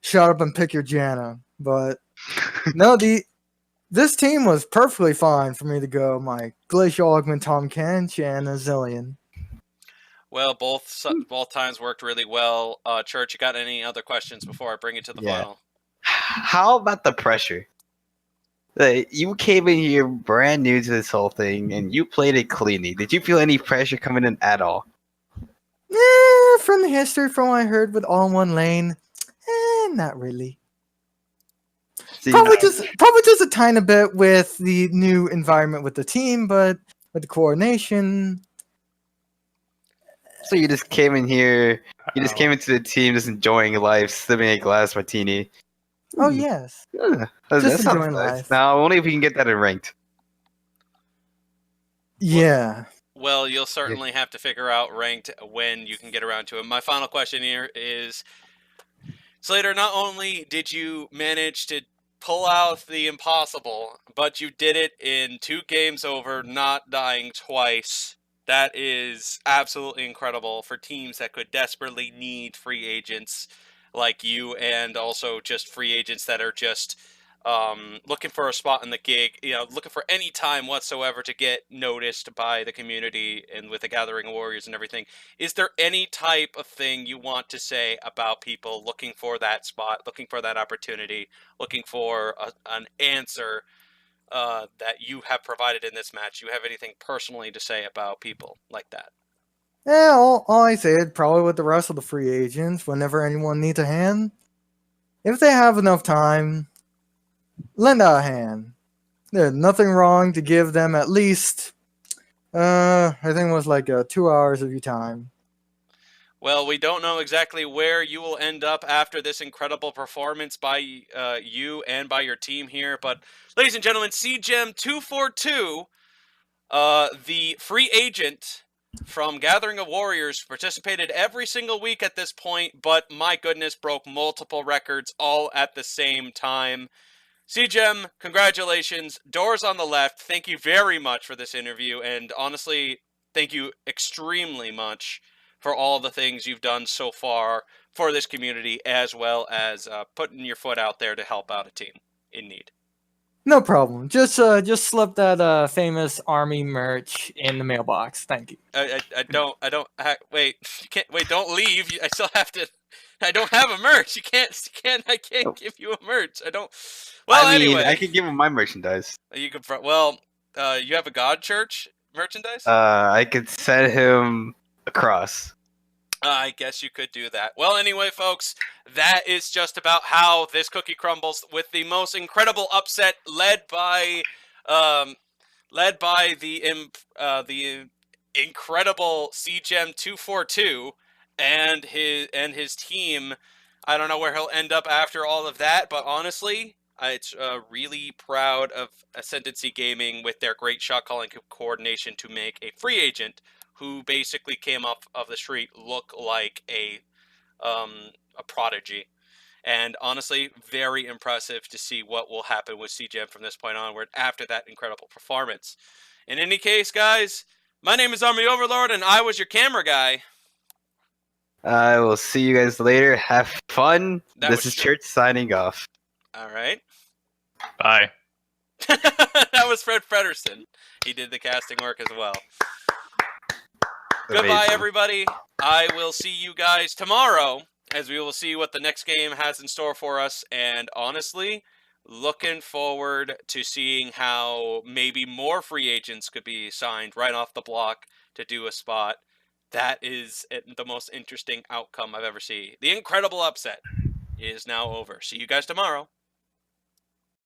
shut up and pick your Janna. But no, this team was perfectly fine for me to go my Glacial Augment, Tom Kent, and a Zillion. Well, both times worked really well. Church, you got any other questions before I bring it to the final? How about the pressure? You came in here brand new to this whole thing, and you played it cleanly. Did you feel any pressure coming in at all? From the history, from what I heard with AllOneLane, not really. Probably just a tiny bit with the new environment with the team, but with the coordination. So you just came in here. You just came into the team, just enjoying life, sipping a glass martini. Oh yes, just enjoying life. Now only if we can get that in ranked. Yeah. Well, you'll certainly have to figure out ranked when you can get around to it. My final question here is, Slater, not only did you manage to pull out the impossible, but you did it in 2 games over, not dying twice. That is absolutely incredible for teams that could desperately need free agents like you, and also just free agents that are just looking for a spot in the gig, looking for any time whatsoever to get noticed by the community and with the Gathering of Warriors and everything. Is there any type of thing you want to say about people looking for that spot, looking for that opportunity, looking for an answer that you have provided in this match? You have anything personally to say about people like that? Yeah, all I said, probably with the rest of the free agents, whenever anyone needs a hand, if they have enough time, lend out a hand. There's nothing wrong to give them at least, I think it was like 2 hours of your time. Well, we don't know exactly where you will end up after this incredible performance by you and by your team here, but ladies and gentlemen, CGEM242, the free agent from Gathering of Warriors, participated every single week at this point, but my goodness, broke multiple records all at the same time. CGEM, congratulations. Doors on the left, thank you very much for this interview, and honestly, thank you extremely much for all the things you've done so far for this community, as well as putting your foot out there to help out a team in need. No problem. Just slip that famous army merch in the mailbox. Thank you. Wait, you can't, wait, don't leave. I still have to, I don't have a merch. I can't give you a merch. I don't, well, I mean, anyway. I could give him my merchandise. You can, well, you have a God Church merchandise? I could send him a cross. I guess you could do that. Well, anyway, folks, that is just about how this cookie crumbles, with the most incredible upset led by the incredible CGEM242 and his team. I don't know where he'll end up after all of that, but honestly, it's really proud of Ascendancy Gaming with their great shot calling coordination to make a free agent who basically came off of the street look like a prodigy. And honestly, very impressive to see what will happen with CGEM from this point onward after that incredible performance. In any case, guys, my name is Army Overlord, and I was your camera guy. I will see you guys later. Have fun. This is Church signing off. All right. Bye. That was Fred Frederson. He did the casting work as well. Amazing. Goodbye, everybody. I will see you guys tomorrow, as we will see what the next game has in store for us. And honestly, looking forward to seeing how maybe more free agents could be signed right off the block to do a spot. That is the most interesting outcome I've ever seen. The incredible upset is now over. See you guys tomorrow.